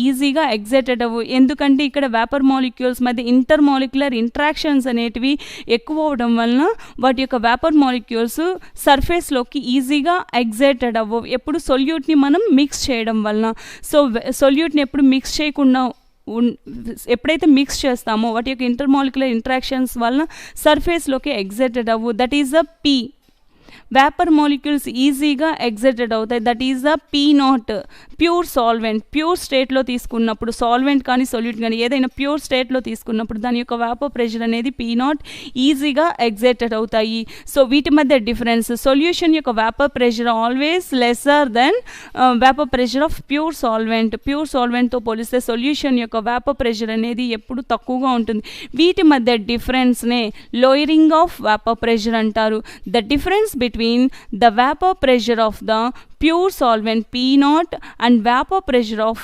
ఈజీగా ఎగ్జైటెడ్ అవ్వు. ఎందుకంటే ఇక్కడ వేపర్ మాలిక్యూల్స్ మధ్య ఇంటర్ మాలిక్యులర్ ఇంట్రాక్షన్స్ అనేటివి ఎక్కువ అవడం వలన వాటి యొక్క వేపర్ మాలిక్యూల్స్ సర్ఫేస్లోకి ఈజీగా ఎగ్జైటెడ్ అవ్వవు, ఎప్పుడు సొల్యూట్ని మనం మిక్స్ చేయడం వలన. సో సొల్యూట్ని ఎప్పుడు మిక్స్ చేయకుండా ఎప్పుడైతే మిక్స్ చేస్తామో వాటి యొక్క ఇంటర్ మాలిక్యులర్ ఇంట్రాక్షన్స్ వలన సర్ఫేస్లోకి ఎగ్జైటెడ్ అవ్వు. That is a P. Vapour molecules ఈజీగా ఎగ్జైటెడ్ అవుతాయి. That is a P0. Pure solvent, pure స్టేట్లో తీసుకున్నప్పుడు, సాల్వెంట్ కానీ సొల్యూట్ కానీ ఏదైనా ప్యూర్ స్టేట్లో తీసుకున్నప్పుడు దాని యొక్క వేపర్ ప్రెషర్ అనేది P0 ఈజీగా ఎగ్జైటెడ్ అవుతాయి. సో వీటి మధ్య డిఫరెన్స్, సొల్యూషన్ యొక్క vapour pressure always lesser then vapour pressure of pure solvent. Pure సాల్వెంట్తో పోలిస్తే సొల్యూషన్ యొక్క వేపర్ ప్రెషర్ అనేది ఎప్పుడు తక్కువగా ఉంటుంది. వీటి మధ్య డిఫరెన్స్నే లోయరింగ్ ఆఫ్ వేపర్ ప్రెషర్ అంటారు. The difference between the vapor pressure of the pure solvent P0 and vapor pressure of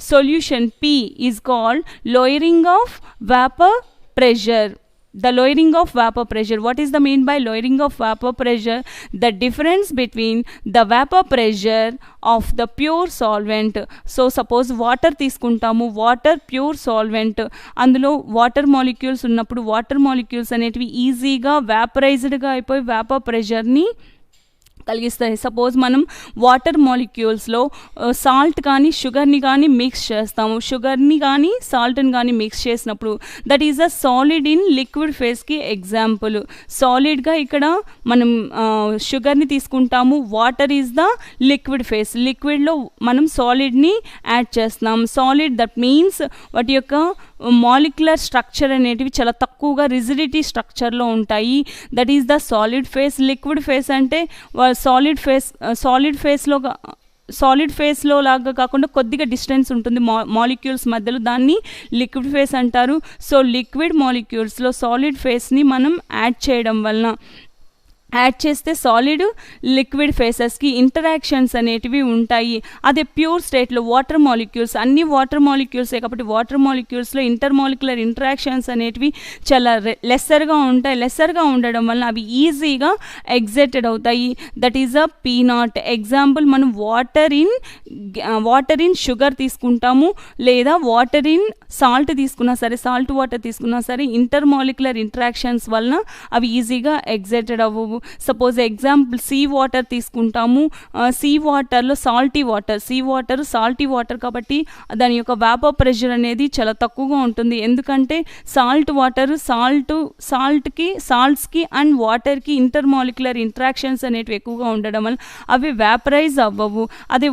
solution P is called lowering of vapor pressure. The lowering of vapor pressure. What is the mean by lowering of vapor pressure? The difference between the vapor pressure of the pure solvent. So suppose water తీసుకుంటాము, water pure solvent, అందులో water molecules ఉన్నప్పుడు water molecules అనేటివి ఈజీగా వ్యాపరైజ్డ్గా అయిపోయి vapour ప్రెషర్ని కలిగిస్తాయి. Suppose మనం water మాలిక్యూల్స్లో salt కానీ షుగర్ని కానీ మిక్స్ చేస్తాము. షుగర్ని కానీ సాల్ట్ని కానీ మిక్స్ చేసినప్పుడు that is a solid in liquid ఫేస్కి ఎగ్జాంపుల్. సాలిడ్గా ఇక్కడ మనం షుగర్ని తీసుకుంటాము, water is the liquid phase. లిక్విడ్లో మనం సాలిడ్ని యాడ్ చేస్తున్నాం. సాలిడ్ దట్ మీన్స్ వాటి యొక్క మాలిక్యులర్ స్ట్రక్చర్ అనేటివి చాలా తక్కువగా రిజిడిటీ స్ట్రక్చర్లో ఉంటాయి. That is the solid phase. Liquid phase అంటే సాలిడ్ ఫేస్లో లాగా కాకుండా కొద్దిగా డిస్టెన్స్ ఉంటుంది మాలిక్యూల్స్ మధ్యలో, దాన్ని లిక్విడ్ ఫేస్ అంటారు. సో లిక్విడ్ మాలిక్యూల్స్లో సాలిడ్ ఫేస్ని మనం యాడ్ చేయడం వలన, యాడ్ చేస్తే సాలిడ్ లిక్విడ్ ఫేసెస్కి ఇంటరాక్షన్స్ అనేటివి ఉంటాయి. అదే ప్యూర్ స్టేట్లో వాటర్ మాలిక్యూల్స్, అన్ని వాటర్ మాలిక్యూల్సే కాబట్టి వాటర్ మాలిక్యూల్స్లో ఇంటర్ మాలిక్యులర్ ఇంటరాక్షన్స్ అనేటివి చాలా లెస్సర్గా ఉంటాయి. లెస్సర్గా ఉండడం వల్ల అవి ఈజీగా ఎగ్జైటెడ్ అవుతాయి. That is a P0. Example మనం వాటర్ ఇన్ షుగర్ తీసుకుంటాము, లేదా వాటర్ ఇన్ సాల్ట్ తీసుకున్నా సరే, సాల్ట్ వాటర్ తీసుకున్నా సరే ఇంటర్ మాలిక్యులర్ ఇంటరాక్షన్స్ వలన అవి ఈజీగా ఎగ్జైటెడ్ అవ్వవు. సపోజ్ ఎగ్జాంపుల్ సీ వాటర్ తీసుకుంటాము, సీ వాటర్లో సాల్టీ వాటర్ కాబట్టి దాని యొక్క వేపర్ ప్రెషర్ అనేది చాలా తక్కువగా ఉంటుంది. ఎందుకంటే సాల్ట్ వాటర్ సాల్ట్స్కి అండ్ వాటర్కి ఇంటర్ మాలిక్యులర్ ఇంట్రాక్షన్స్ అనేటివి ఎక్కువగా ఉండడం వల్ల అవి వేపరైజ్ అవ్వవు. అదే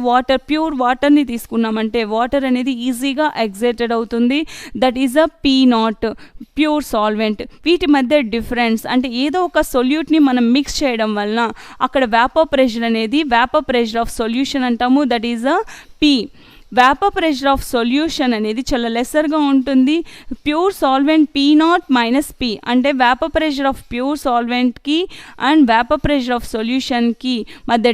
ప్యూర్ వాటర్ని తీసుకున్నామంటే వాటర్ అనేది ఈజీగా ఎగ్జైటెడ్ అవుతుంది. That is a P0, pure solvent. వీటి మధ్య డిఫరెన్స్ అంటే ఏదో ఒక సొల్యూట్ని మనం మిక్స్ చేయడం వలన అక్కడ వేపర్ ప్రెషర్ అనేది వేపర్ ప్రెషర్ ఆఫ్ సొల్యూషన్ అంటాము. That is a P. Vapour pressure of solution అనేది చాలా లెస్సర్గా ఉంటుంది. ప్యూర్ సాల్వెంట్ P0 - P అంటే వేపర్ ప్రెషర్ ఆఫ్ ప్యూర్ సాల్వెంట్కి అండ్ వేపర్ ప్రెషర్ ఆఫ్ సొల్యూషన్కి మధ్య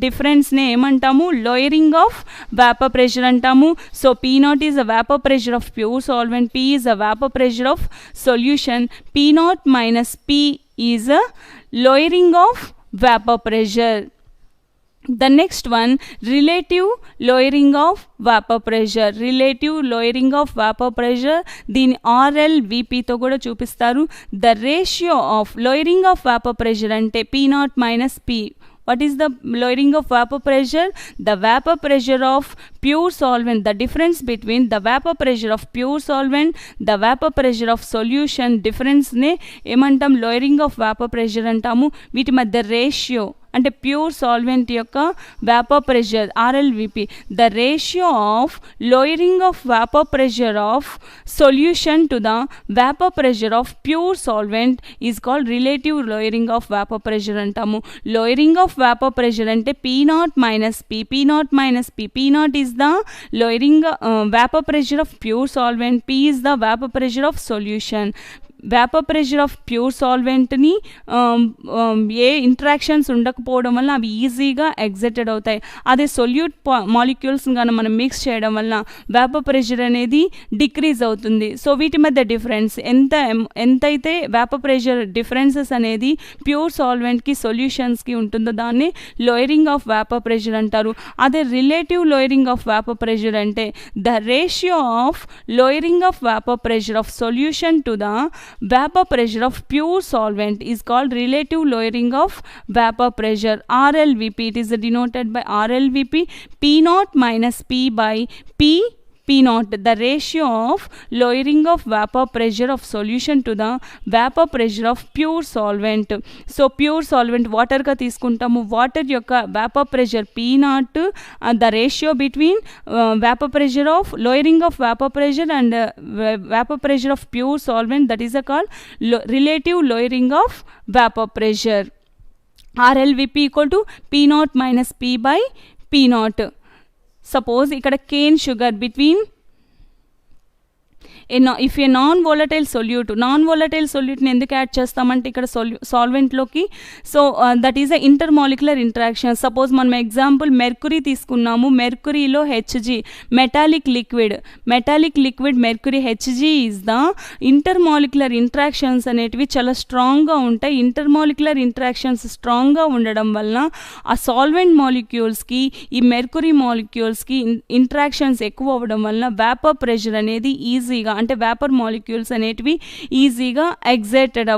డిఫరెన్స్నే ఏమంటాము? లోయరింగ్ ఆఫ్ వేపర్ ప్రెషర్ అంటాము. So P0 is a vapour pressure of pure solvent, P is a vapour pressure of solution. P0 - P is a lowering of vapor pressure. The next one, relative lowering of vapor pressure. Relative lowering of vapor pressure, దీని RLVP తో కూడా చూపిస్తారు. The ratio of lowering of vapor pressure అంటే P0 - P. What is the lowering of vapor pressure? The vapor pressure of pure solvent. The difference between the vapor pressure of pure solvent, the vapor pressure of solution difference ne ఏమంటాం? lowering of vapor pressure అంటాము. వీటి మధ్య అంటే pure solvent యొక్క vapour pressure RLVP, the ratio of lowering of vapour pressure of solution to the vapour pressure of pure solvent is called relative lowering of vapour pressure అంటాము. Lowering of vapour pressure అంటే P0 minus P, P0 minus P. P0 is the lowering vapor pressure of pure solvent, P is the vapor pressure of solution. Vapour pressure of pure సాల్వెంట్ని ఏ interactions ఉండకపోవడం వల్ల అవి ఈజీగా excited అవుతాయి. అదే solute molecules కానీ మనం మిక్స్ చేయడం వల్ల వేపర్ ప్రెషర్ అనేది డిక్రీజ్ అవుతుంది. సో వీటి మధ్య డిఫరెన్స్ ఎంతైతే వేపర్ ప్రెషర్ డిఫరెన్సెస్ అనేది ప్యూర్ సాల్వెంట్కి సొల్యూషన్స్కి ఉంటుందో దాన్ని లోయరింగ్ ఆఫ్ వేపర్ ప్రెషర్ అంటారు. అదే relative lowering of vapour pressure అంటే the ratio of lowering of vapour pressure of solution to the vapor pressure of pure solvent is called relative lowering of vapor pressure, RLVP. It is denoted by RLVP, P0 minus P by P0, the ratio of lowering of vapor pressure of solution to the vapor pressure of pure solvent. So pure solvent water ka తీసుకుంటాము. Water యొక్క vapor pressure P0, the ratio between vapor pressure of lowering of vapor pressure and vapor pressure of pure solvent, that is called relative lowering of vapor pressure. RLVP equal to P0 minus P by P0. Suppose ఇక్కడ cane sugar between if a non-volatile solute ని ఎందుకు add చేస్తామంటే ఇక్కడ సాల్వెంట్లోకి, so that is a intermolecular interaction. Suppose మనం example mercury తీసుకున్నాము. మెర్కురీలో Hg metallic liquid mercury Hg is the intermolecular interactions అనేటివి చాలా స్ట్రాంగ్గా ఉంటాయి. ఇంటర్మాలిక్యులర్ ఇంటరాక్షన్స్ స్ట్రాంగ్గా ఉండడం వలన ఆ సాల్వెంట్ మాలిక్యూల్స్కి ఈ మెర్కురీ మాలిక్యూల్స్కి ఇంటరాక్షన్స్ ఎక్కువ అవ్వడం వలన వేపర్ ప్రెషర్ అనేది ఈజీగా, అంటే వేపర్ మాలిక్యూల్స్ అనేటివి ఈజీగా ఎగ్జైటెడ్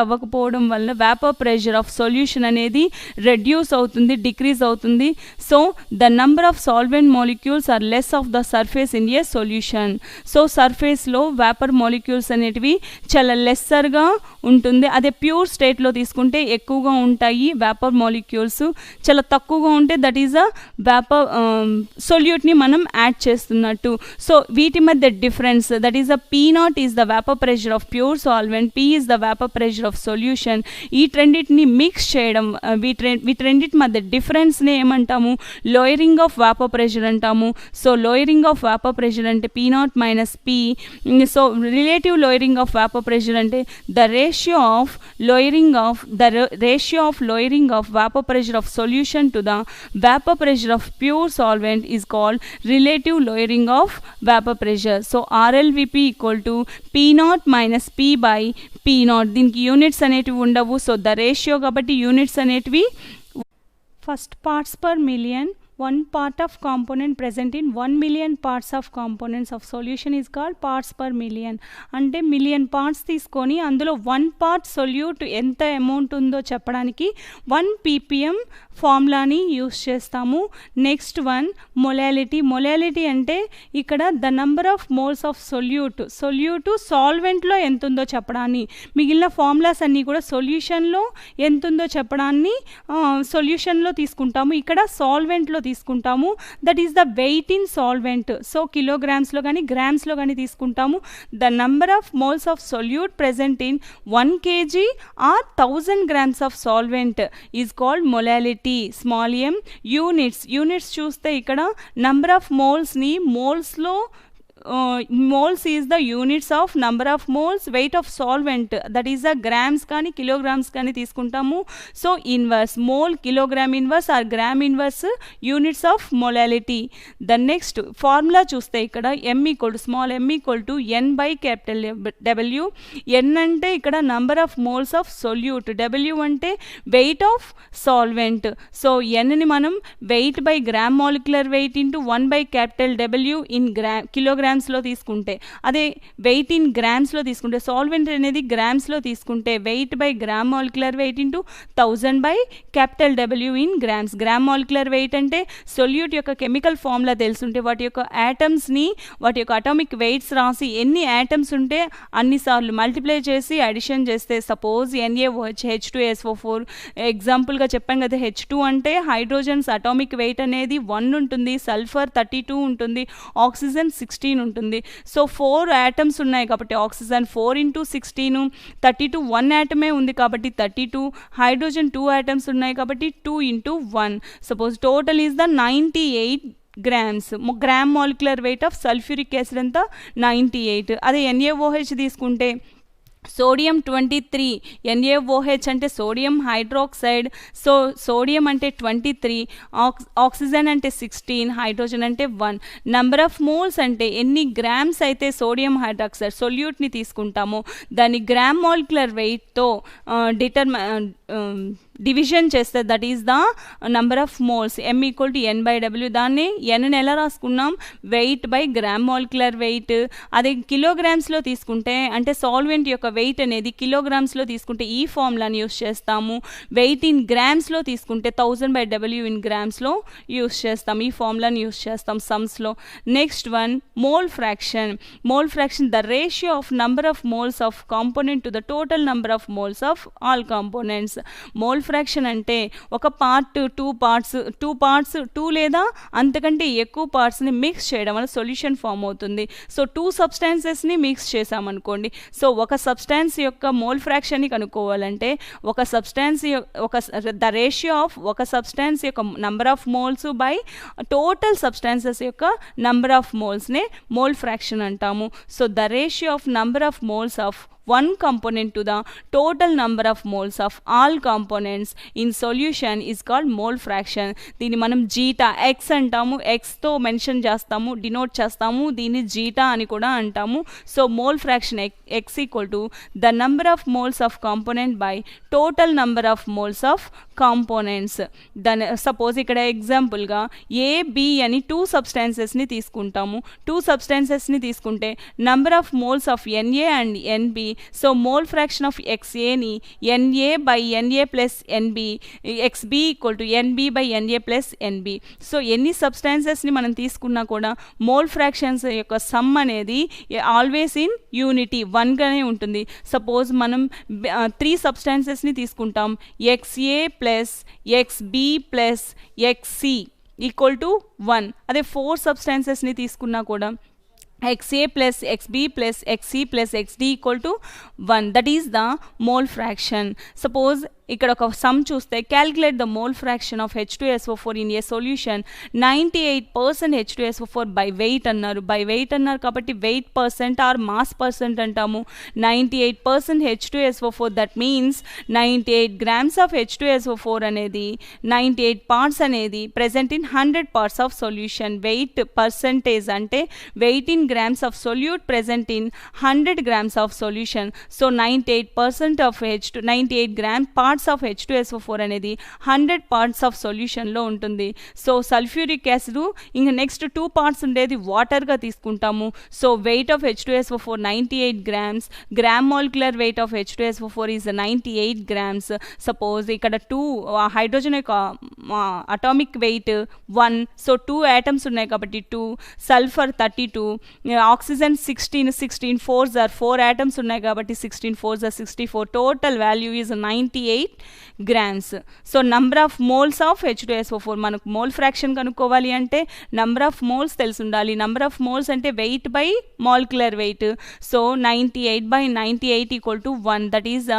అవ్వకపోవడం వల్ల వేపర్ ప్రెషర్ ఆఫ్ సొల్యూషన్ అనేది రెడ్యూస్ అవుతుంది, డిక్రీజ్ అవుతుంది. So the number of solvent molecules are less of the surface in a solution. So సర్ఫేస్లో వేపర్ మాలిక్యూల్స్ అనేటివి చాలా లెస్సర్గా ఉంటుంది. అదే ప్యూర్ స్టేట్లో తీసుకుంటే ఎక్కువగా ఉంటాయి వేపర్ మాలిక్యూల్స్, చాలా తక్కువగా ఉంటే దట్ ఈజ్ అ వేపర్ సొల్యూట్ని మనం యాడ్ చేస్తున్నట్టు. సో వీటి మధ్య difference, that is a P0 is the vapor pressure of pure solvent, P is the vapor pressure of solution. ఈ రెండింటిని మిక్స్ చేయడం, వీటి మధ్య డిఫరెన్స్ని ఏమంటాము, లోయరింగ్ ఆఫ్ వేపర్ ప్రెషర్ అంటాము. So lowering of vapour pressure అంటే P0 minus P. So relative lowering of vapour pressure అంటే the ratio of lowering of vapour pressure of solution to the vapour pressure of pure solvent is called relative lowering of vapour pressure. So RLVP equal to P0 minus P by P0. దీనికి units అనేటివి ఉండవు. So the ratio కాబట్టి units అనేటివి first parts per million. one part of component present in 1 million parts of components of solution is called parts per million. అంటే million parts తీసుకొని అందులో 1 part solute ఎంత amount ఉందో చెప్పడానికి 1 ppm ఫార్ములాని use చేస్తాము. నెక్స్ట్ వన్ మొలాలిటీ అంటే ఇక్కడ the number of moles of solute సాల్వెంట్లో ఎంత ఉందో చెప్పడాన్ని, మిగిలిన ఫార్ములాస్ అన్నీ కూడా సొల్యూషన్లో ఎంత ఉందో చెప్పడాన్ని సొల్యూషన్లో తీసుకుంటాము. ఇక్కడ సాల్వెంట్లో తీసుకుంటాము. That is the weight in solvent. So కిలోగ్రామ్స్లో కానీ గ్రామ్స్లో కానీ తీసుకుంటాము. The number of moles of solute present in 1 kg or 1000 grams of solvent is called molality. Small m. Units చూస్తే ఇక్కడ నంబర్ ఆఫ్ మోల్స్ని మోల్స్లో moles is the units of number of moles weight of solvent, that is the grams కానీ kilograms కానీ తీసుకుంటాము. So inverse mole kilogram inverse or gram inverse units of molality. The next formula చూస్తే ఇక్కడ small m equal to n by capital W. n అంటే ఇక్కడ number of moles of solute, W అంటే weight of solvent. So nని మనం weight by gram molecular weight into 1 by capital W in kilogram కిలోగ్రామ్స్లో తీసుకుంటే, అదే వెయిట్ ఇన్ గ్రామ్స్లో తీసుకుంటే, solvent అనేది గ్రామ్స్లో తీసుకుంటే wait by gram molecular weight into 1000 by capital W in grams. Gram molecular wait అంటే solute యొక్క కెమికల్ ఫార్ములా తెలుసుంటే వాటి యొక్క యాటమ్స్ని, వాటి యొక్క అటామిక్ వెయిట్స్ రాసి ఎన్ని యాటమ్స్ ఉంటే అన్నిసార్లు మల్టిప్లై చేసి అడిషన్ చేస్తే, సపోజ్ NaOH H2SO4 ఎగ్జాంపుల్గా చెప్పాం కదా, H2 అంటే హైడ్రోజన్స్ అటామిక్ వెయిట్ అనేది 1 ఉంటుంది, సల్ఫర్ 32 ఉంటుంది, ఆక్సిజన్ 16 ఉంటుంది. సో 4 యాటమ్స్ ఉన్నాయి కాబట్టి ఆక్సిజన్ 4 ఇంటూ 16, 32 1 యాటమే ఉంది కాబట్టి 32, హైడ్రోజన్ 2 యాటమ్స్ ఉన్నాయి కాబట్టి 2 into 1. Suppose total is the 98 grams. Gram molecular weight of sulphuric acid అంతా 98. అదే NaOH తీసుకుంటే సోడియం 23, NaOH అంటే సోడియం హైడ్రాక్సైడ్, సో సోడియం అంటే 23, ఆక్సిజన్ అంటే 16, హైడ్రోజన్ అంటే 1. నెంబర్ ఆఫ్ మోల్స్ అంటే ఎన్ని గ్రామ్స్ అయితే సోడియం హైడ్రాక్సైడ్ సొల్యూట్ని తీసుకుంటామో దాన్ని గ్రామ్ మాలిక్యులర్ వెయిట్తో డివిజన్ చేస్తే that is the number of moles. M = N/W. దాన్ని Nని ఎలా రాసుకున్నాం, wait by gram molecular wait. అదే కిలోగ్రామ్స్లో తీసుకుంటే అంటే సాల్వెంట్ యొక్క వెయిట్ అనేది కిలోగ్రామ్స్లో తీసుకుంటే ఈ ఫార్ములాని యూస్ చేస్తాము. వెయిట్ ఇన్ గ్రామ్స్లో తీసుకుంటే 1000/W ఇన్ గ్రామ్స్లో యూస్ చేస్తాం. ఈ ఫార్ములాని యూస్ చేస్తాం సమ్స్లో. Next one mole fraction. Mole fraction the ratio of number of moles of component to the total number of moles of all components. Mole fraction అంటే ఒక part 2 parts 2 లేదా అంతకంటే ఎక్కువ పార్ట్స్ని మిక్స్ చేయడం వల్ల సొల్యూషన్ ఫామ్ అవుతుంది. సో 2 సబ్స్టాన్సెస్ని మిక్స్ చేసామనుకోండి, so ఒక సబ్స్టాన్స్ యొక్క మోల్ ఫ్రాక్షన్ని కనుక్కోవాలంటే ఒక సబ్స్టాన్స్ ద రేషియో ఆఫ్ ఒక సబ్స్టాన్స్ యొక్క number of moles by total substances యొక్క నంబర్ ఆఫ్ మోల్స్నే మోల్ ఫ్రాక్షన్ అంటాము. So the ratio of number of moles of one component to the total number of moles of all components in solution is called mole fraction. దీన్ని మనం zeta x అంటాము, xతో mention చేస్తాము, denote చేస్తాము, దీన్ని zeta అని కూడా అంటాము. So mole fraction x = the number of moles of component by total number of moles of components. దాని సపోజ్ ఇక్కడ ఎగ్జాంపుల్గా A, B అని 2 సబ్స్టాన్సెస్ని తీసుకుంటాము. 2 సబ్స్టాన్సెస్ని తీసుకుంటే number of moles of Na and Nb. So mole fraction of XAని Na/Na plus NB, XB = NB/Na plus NB. So ఎన్ని సబ్స్టాన్సెస్ని మనం తీసుకున్నా కూడా మోల్ ఫ్రాక్షన్స్ యొక్క సమ్ అనేది ఆల్వేస్ ఇన్ యూనిటీ 1గానే ఉంటుంది. సపోజ్ మనం 3 సబ్స్టాన్సెస్ని తీసుకుంటాం, XA plus XB plus XC = 1. అదే 4 సబ్స్టాన్సెస్ని తీసుకున్నా కూడా XA plus XB plus XC plus XD = 1. That is the mole fraction. Suppose ఇక్కడ ఒక సమ్ చూస్తే calculate the mole fraction of H2SO4 in a solution. 98% H2SO4 by weight అన్నారు. By weight అన్నారు కాబట్టి weight percent or mass percent అంటాము. 98% H2SO4 that means 98 grams of H2SO4 అనేది 98 parts అనేది present in 100 parts of solution. Weight percentage అంటే weight in grams of solute present in 100 grams of solution. So 98% of 98 grams parts of H2SO4 అనేది 100 parts of సొల్యూషన్లో ఉంటుంది. So sulphuric acid ఇంకా next 2 parts ఉండేది వాటర్గా తీసుకుంటాము. So weight of H2SO4 98 grams. Gram molecular weight of H2SO4 is 98 grams. Suppose ఇక్కడ 2 hydrogen యొక్క atomic weight 1. So 2 atoms ఉన్నాయి కాబట్టి 2, sulphur 32, oxygen 16 4s are 4 atoms ఉన్నాయి కాబట్టి 16 4s are 64. Total value is 98 grams. So number of moles of H2SO4 మనకు mole fraction కనుక్కోవాలి అంటే number of moles తెలిసి ఉండాలి. నంబర్ ఆఫ్ మోల్స్ అంటే wait by molecular wait. So 98/98 = 1. That is the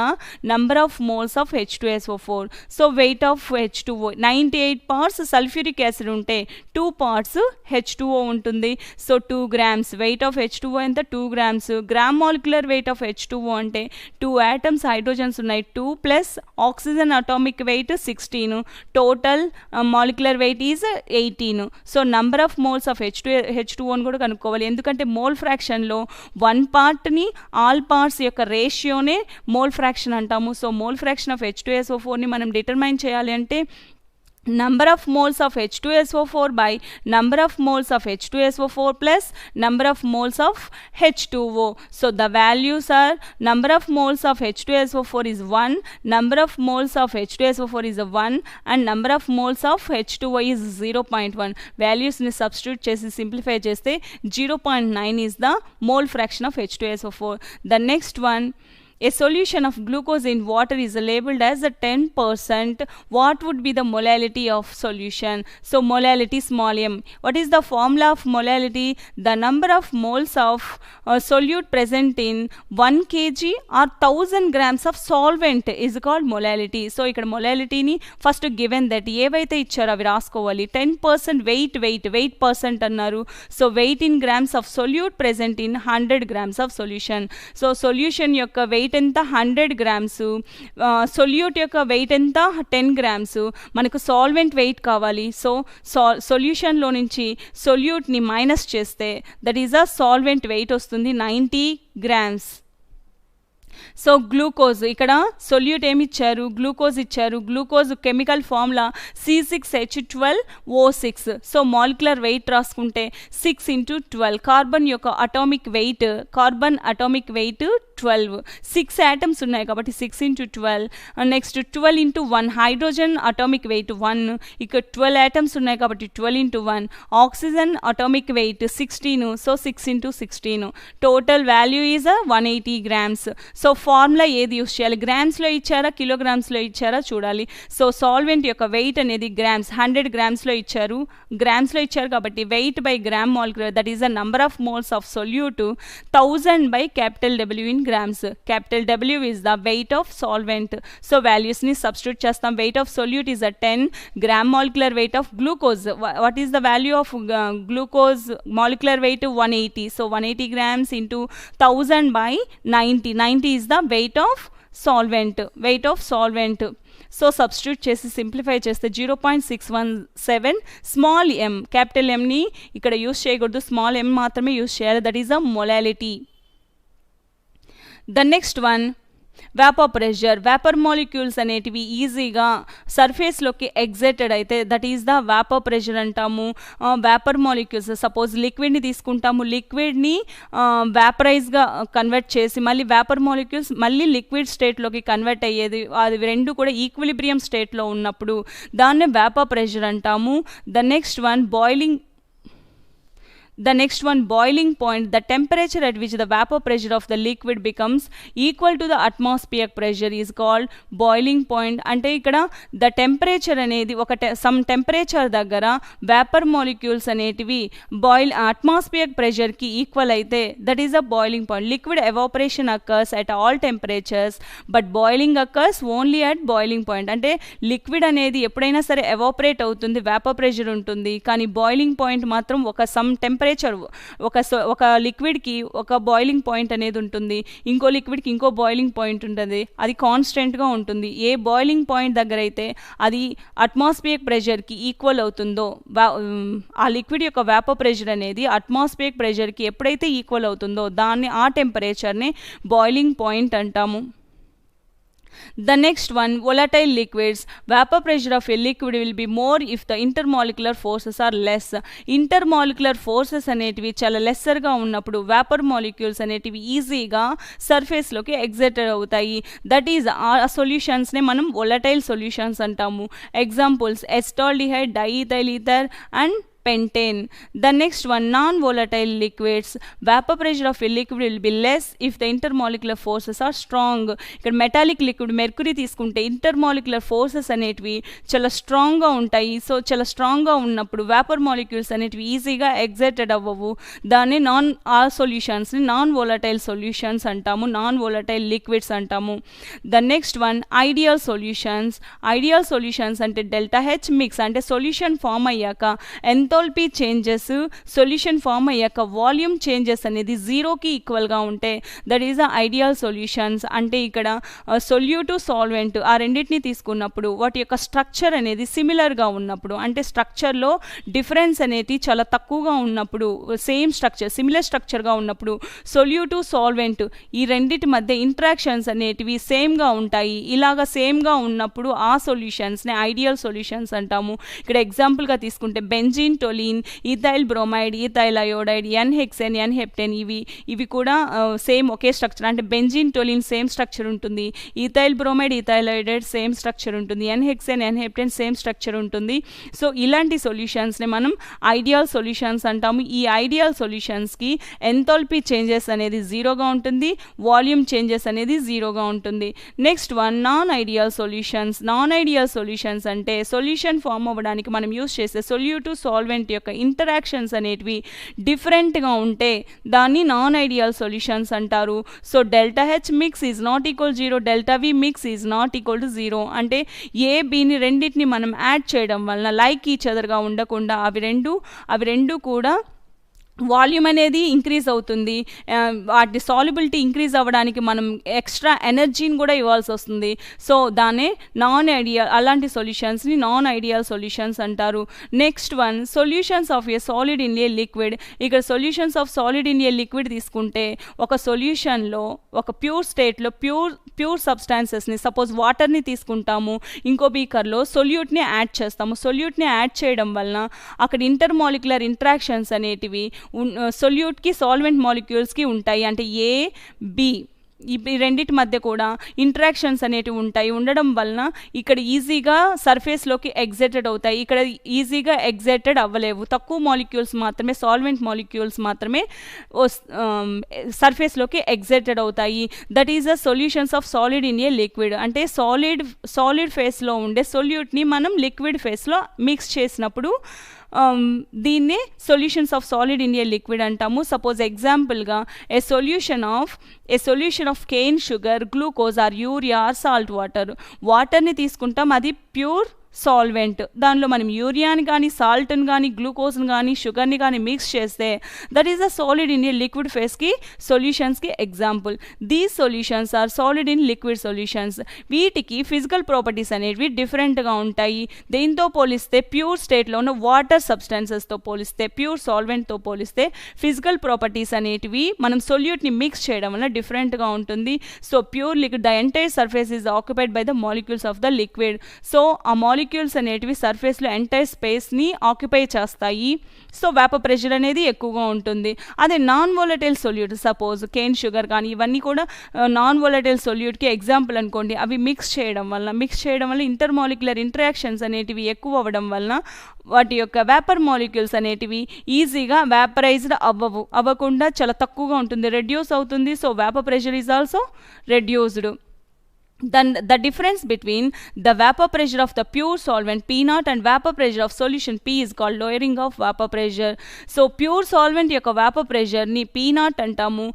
number of moles of H2SO4. So weight of H2O 98 parts sulphuric acid ఉంటే 2 parts H2O ఉంటుంది. So 2 grams. Weight of H2O ఎంత 2 grams. Gram molecular weight of H2O అంటే 2 atoms hydrogens ఉన్నాయి 2 plus oxygen atomic weight 16. Total molecular weight is 18. So number of moles of H2O కూడా కనుక్కోవాలి. ఎందుకంటే mole ఫ్రాక్షన్లో 1 పార్ట్ని all parts యొక్క రేషియోనే mole fraction అంటాము. So mole fraction of H2SO4ని మనం determine చేయాలి అంటే number of moles of H2SO4 by number of moles of H2SO4 plus number of moles of H2O. So the values are number of moles of H2SO4 is 1, number of moles of H2SO4 is 1 and number of moles of H2O is 0.1. values ni substitute chesi simplify cheste 0.9 is the mole fraction of H2SO4. The next one, a solution of glucose in water is labeled as a 10%. What would be the molality of solution? So molality small m. What is the formula of molality? The number of moles of solute present in 1 kg or 1000 grams of solvent is called molality. So ikkada molality ni first given that ఏవైతే ఇచ్చారో అవి రాసుకోవాలి. 10% weight percent అన్నారు. So weight in grams of solute present in 100 grams of solution. So solution యొక్క weight ఎంత 100 grams, solute యొక్క wait ఎంత 10 grams, మనకు సాల్వెంట్ వెయిట్ కావాలి. సో సొల్యూషన్లో నుంచి సొల్యూట్ని మైనస్ చేస్తే that is a solvent weight వస్తుంది 90 grams. సో గ్లూకోజ్ ఇక్కడ సొల్యూట్ ఏమి ఇచ్చారు, గ్లూకోజ్ ఇచ్చారు. Glucose chemical formula C6H12O6. So molecular weight రాసుకుంటే 6 × 12. కార్బన్ యొక్క అటామిక్ వెయిట్ 12. 6 ఆటమ్స్ ఉన్నాయి కాబట్టి 6 × 12. Next 12 × 1 hydrogen atomic weight 1. ఇక్కడ 12 ఆటమ్స్ ఉన్నాయి కాబట్టి 12 × 1. Oxygen atomic weight 16. So 6 × 16. Total value is 180 grams. So formula ఏది యూస్ చేయాలి, గ్రామ్స్లో ఇచ్చారా కిలోగ్రామ్స్లో ఇచ్చారా చూడాలి. సో సాల్వెంట్ యొక్క వెయిట్ అనేది గ్రామ్స్ 100 grams ఇచ్చారు. గ్రామ్స్లో ఇచ్చారు కాబట్టి wait by gram molecular that is the number of moles of solute 1000 by capital W in grams. Capital W is the weight of solvent. So values ni substitute chestam. Weight of solute is a 10 gram molecular weight of glucose. What is the value of glucose molecular weight? 180. So 180 grams into 1000 by 90. 90 is the weight of solvent. So substitute చేసి simplify చేస్తే 0.617 small m. Capital ఎంని ఇక్కడ use చేయకూడదు, small m మాత్రమే use చేయాలి. That is a molality. The next one vapour pressure. Vapour molecules అనేటివి ఈజీగా సర్ఫేస్లోకి excited అయితే that is the vapour pressure అంటాము. వేపర్ మాలిక్యూల్స్ సపోజ్ లిక్విడ్ని తీసుకుంటాము, లిక్విడ్ని వేపరైజ్గా కన్వర్ట్ చేసి మళ్ళీ వేపర్ మాలిక్యూల్స్ మళ్ళీ లిక్విడ్ స్టేట్లోకి కన్వర్ట్ అయ్యేది, అది రెండు కూడా ఈక్విలిబ్రియం స్టేట్లో ఉన్నప్పుడు దాన్నే వేపర్ ప్రెషర్ అంటాము. The next one boiling point. The temperature at which the vapor pressure of the liquid becomes equal to the atmospheric pressure is called boiling point. అంటే ఇక్కడ the temperature అనేది ఒక some temperature దగ్గర vapour molecules అనేటివి atmospheric pressure కి equal అయితే that is a boiling point. Liquid evaporation occurs at all temperatures but boiling occurs only at boiling point. అంటే liquid అనేది ఎప్పుడైనా సరే ఎవాపరేట్ అవుతుంది, వేపర్ ప్రెషర్ ఉంటుంది, కానీ బాయిలింగ్ పాయింట్ మాత్రం ఒక సమ్ టెంపరేచర్ ఒక లిక్విడ్కి ఒక బాయిలింగ్ పాయింట్ అనేది ఉంటుంది, ఇంకో లిక్విడ్కి ఇంకో బాయిలింగ్ పాయింట్ ఉంటుంది, అది కాన్స్టెంట్గా ఉంటుంది. ఏ బాయిలింగ్ పాయింట్ దగ్గర అయితే అది అట్మాస్ఫియరిక్ ప్రెషర్కి ఈక్వల్ అవుతుందో ఆ లిక్విడ్ యొక్క వేపర్ ప్రెషర్ అనేది అట్మాస్ఫియరిక్ ప్రెషర్కి ఎప్పుడైతే ఈక్వల్ అవుతుందో దాన్ని ఆ టెంపరేచర్ని బాయిలింగ్ పాయింట్ అంటాము. The next one, volatile liquids. Vapor pressure of a liquid will be more if the intermolecular forces are less. Intermolecular forces అనేటివి చాలా లెస్సర్గా ఉన్నప్పుడు వేపర్ మాలిక్యూల్స్ అనేటివి ఈజీగా సర్ఫేస్లోకి ఎగ్జైటెడ్ అవుతాయి. దట్ ఈజ్ ఆ సొల్యూషన్స్నే మనం volatile solutions అంటాము. Examples acetaldehyde, diethyl ether and pentane. The next one, non-volatile liquids. Vapor pressure of a liquid will be less if the intermolecular forces are strong. ఇక్కడ metallic liquid mercury తీసుకుంటే intermolecular forces అనేటివి చాలా స్ట్రాంగ్గా ఉంటాయి. So చాలా స్ట్రాంగ్గా ఉన్నప్పుడు vapour molecules అనేటివి ఈజీగా ఎగ్జైటెడ్ అవ్వవు. దాన్ని ఆ సొల్యూషన్స్ని నాన్ వోలటైల్ సొల్యూషన్స్ అంటాము, నాన్ వోలటైల్ లిక్విడ్స్ అంటాము. The next one, ideal solutions. Ideal solutions అంటే డెల్టా హెచ్ మిక్స్, అంటే సొల్యూషన్ ఫామ్ అయ్యాక ఎంతో ఎంథాల్పీ చేంజెస్ సొల్యూషన్ ఫామ్ అయ్యాక వాల్యూమ్ చేంజెస్ అనేది జీరోకి ఈక్వల్గా ఉంటే that is the ideal solutions. అంటే ఇక్కడ సొల్యూట్ సాల్వెంట్ ఆ రెండింటిని తీసుకున్నప్పుడు వాటి యొక్క స్ట్రక్చర్ అనేది సిమిలర్గా ఉన్నప్పుడు, అంటే స్ట్రక్చర్లో డిఫరెన్స్ అనేది చాలా తక్కువగా ఉన్నప్పుడు, సేమ్ స్ట్రక్చర్ సిమిలర్ స్ట్రక్చర్గా ఉన్నప్పుడు సొల్యూట్ సాల్వెంట్ ఈ రెండింటి మధ్య ఇంట్రాక్షన్స్ అనేటివి సేమ్గా ఉంటాయి. ఇలాగ సేమ్గా ఉన్నప్పుడు ఆ సొల్యూషన్స్ని ఐడియల్ సొల్యూషన్స్ అంటాము. ఇక్కడ ఎగ్జాంపుల్గా తీసుకుంటే benzene, toluene, ethyl bromide, ethyl iodide, n hexane, n heptane ఇవి కూడా సేమ్ ఒకే స్ట్రక్చర్. అంటే బెంజీన్, టొలిన్ సేమ్ స్ట్రక్చర్ ఉంటుంది, ethyl bromide, ethyl iodide same structure ఉంటుంది, ఎన్హెక్సేన్, ఎన్హెప్టెన్ సేమ్ స్ట్రక్చర్ ఉంటుంది. సో ఇలాంటి సొల్యూషన్స్ని మనం ఐడియల్ సొల్యూషన్స్ అంటాము. ఈ ఐడియల్ సొల్యూషన్స్కి ఎంథాల్పీ చేంజెస్ అనేది జీరోగా ఉంటుంది, వాల్యూమ్ చేంజెస్ అనేది జీరోగా ఉంటుంది. Next one non ideal solutions. Non ideal solutions అంటే సొల్యూషన్ ఫామ్ అవ్వడానికి మనం యూస్ చేసే సొల్యూట్ సాల్వెంట్ యొక్క ఇంటరాక్షన్స్ అనేటివి డిఫరెంట్గా ఉంటే దాన్ని నాన్ ఐడియల్ సొల్యూషన్స్ అంటారు. So delta H mix is not equal 0, delta V mix is not equal to 0. అంటే ఏ బిని రెండింటిని మనం యాడ్ చేయడం వలన లైక్ ఈచ్ అదర్గా ఉండకుండా అవి రెండు కూడా వాల్యూమ్ అనేది ఇంక్రీజ్ అవుతుంది. వాటి సాల్యుబిలిటీ ఇంక్రీజ్ అవ్వడానికి మనం ఎక్స్ట్రా ఎనర్జీని కూడా ఇవ్వాల్సి వస్తుంది. సో దాన్నే నాన్ ఐడియల్, అలాంటి సొల్యూషన్స్ని నాన్ ఐడియల్ సొల్యూషన్స్ అంటారు. Next one solutions of a solid in a liquid. ఇక్కడ solutions of solid in a liquid తీసుకుంటే ఒక సొల్యూషన్లో ఒక ప్యూర్ స్టేట్లో ప్యూర్ సబ్స్టాన్సెస్ని సపోజ్ వాటర్ని తీసుకుంటాము, ఇంకో బీకర్లో సొల్యూట్ని యాడ్ చేస్తాము. సొల్యూట్ని యాడ్ చేయడం వలన అక్కడ ఇంటర్మాలిక్యులర్ ఇంట్రాక్షన్స్ అనేటివి సొల్యూట్కి సాల్వెంట్ మాలిక్యూల్స్కి ఉంటాయి. అంటే ఏ బి ఈ రెండింటి మధ్య కూడా ఇంట్రాక్షన్స్ అనేటివి ఉంటాయి. ఉండడం వలన ఇక్కడ ఈజీగా సర్ఫేస్లోకి ఎగ్జైటెడ్ అవుతాయి. ఇక్కడ ఈజీగా ఎగ్జైటెడ్ అవ్వలేవు. తక్కువ మాలిక్యూల్స్ మాత్రమే, సాల్వెంట్ మాలిక్యూల్స్ మాత్రమే సర్ఫేస్లోకి ఎగ్జైటెడ్ అవుతాయి. That is the solutions of solid in a liquid. అంటే సాలిడ్ ఫేస్లో ఉండే సొల్యూట్ని మనం లిక్విడ్ ఫేస్లో మిక్స్ చేసినప్పుడు దీన్నే solutions of solid in a liquid అంటాము. సపోజ్ ఎగ్జాంపుల్గా a solution of cane sugar, glucose or urea or salt వాటర్ని తీసుకుంటాం, అది ప్యూర్ సాల్వెంట్. దానిలో మనం యూరియాని కానీ సాల్ట్ని కానీ గ్లూకోజ్ని కానీ షుగర్ని కానీ మిక్స్ చేస్తే that is the solid in a liquid ఫేస్కి సొల్యూషన్స్కి example. These solutions are solid in liquid solutions. వీటికి ఫిజికల్ ప్రాపర్టీస్ అనేవి డిఫరెంట్గా ఉంటాయి. దీంతో పోలిస్తే ప్యూర్ స్టేట్లో ఉన్న వాటర్ సబ్స్టాన్సెస్తో పోలిస్తే, ప్యూర్ సాల్వెంట్తో పోలిస్తే ఫిజికల్ ప్రాపర్టీస్ అనేటివి మనం సొల్యూట్ని మిక్స్ చేయడం వల్ల డిఫరెంట్గా ఉంటుంది. So pure liquid, the entire surface is occupied by the molecules of the liquid. So ఆ మాలిక్యూల్స్ అనేటివి సర్ఫేస్లో ఎంటైర్ స్పేస్ని ఆక్యుపై చేస్తాయి. సో వేపర్ ప్రెషర్ అనేది ఎక్కువగా ఉంటుంది. అదే non volatile solute, suppose cane sugar కానీ ఇవన్నీ కూడా నాన్ వోలటైల్ సొల్యూట్కి ఎగ్జాంపుల్ అనుకోండి. అవి మిక్స్ చేయడం వల్ల ఇంటర్మాలిక్యులర్ ఇంటరాక్షన్స్ అనేటివి ఎక్కువ అవ్వడం వలన వాటి యొక్క వేపర్ మాలిక్యూల్స్ అనేటివి ఈజీగా వేపరైజ్డ్ అవ్వకుండా చాలా తక్కువగా ఉంటుంది, రెడ్యూస్ అవుతుంది. So vapour pressure is also reduced. Then the difference between the vapor pressure of the pure solvent P0 and vapor pressure of solution P is called lowering of vapor pressure. So pure solvent యొక్క vapor pressure ని P0 అంటాము.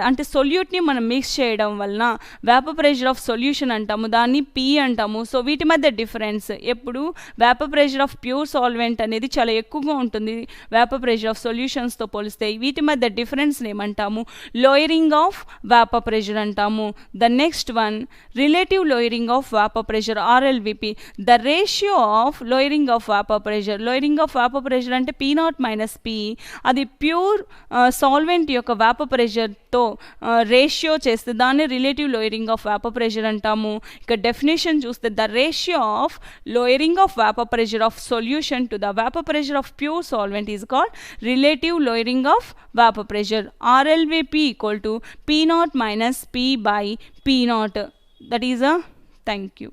అంటే solute ని మనం mix చేయడం వలన vapor pressure of solution అంటాము, దాన్ని P అంటాము. సో వీటి మధ్య డిఫరెన్స్ ఎప్పుడు vapor pressure of pure solvent అనేది చాలా ఎక్కువగా ఉంటుంది vapor pressure of solutions తో పోలిస్తే. వీటి మధ్య డిఫరెన్స్ ఏమంటాము? లోయరింగ్ ఆఫ్ vapor pressure అంటాము. The next one, relative lowering of vapor pressure RLVP. The ratio of lowering of vapor pressure అంటే P0 minus P. అది ప్యూర్ సాల్వెంట్ యొక్క vapor pressure తో రేషియో చేస్తే దాన్ని relative lowering of vapor pressure అంటాము. ఇక definition చూస్తే the ratio of lowering of vapor pressure of solution to the vapor pressure of pure solvent is called relative lowering of vapor pressure. RLVP equal to P0 minus P by P0. That is a thank you.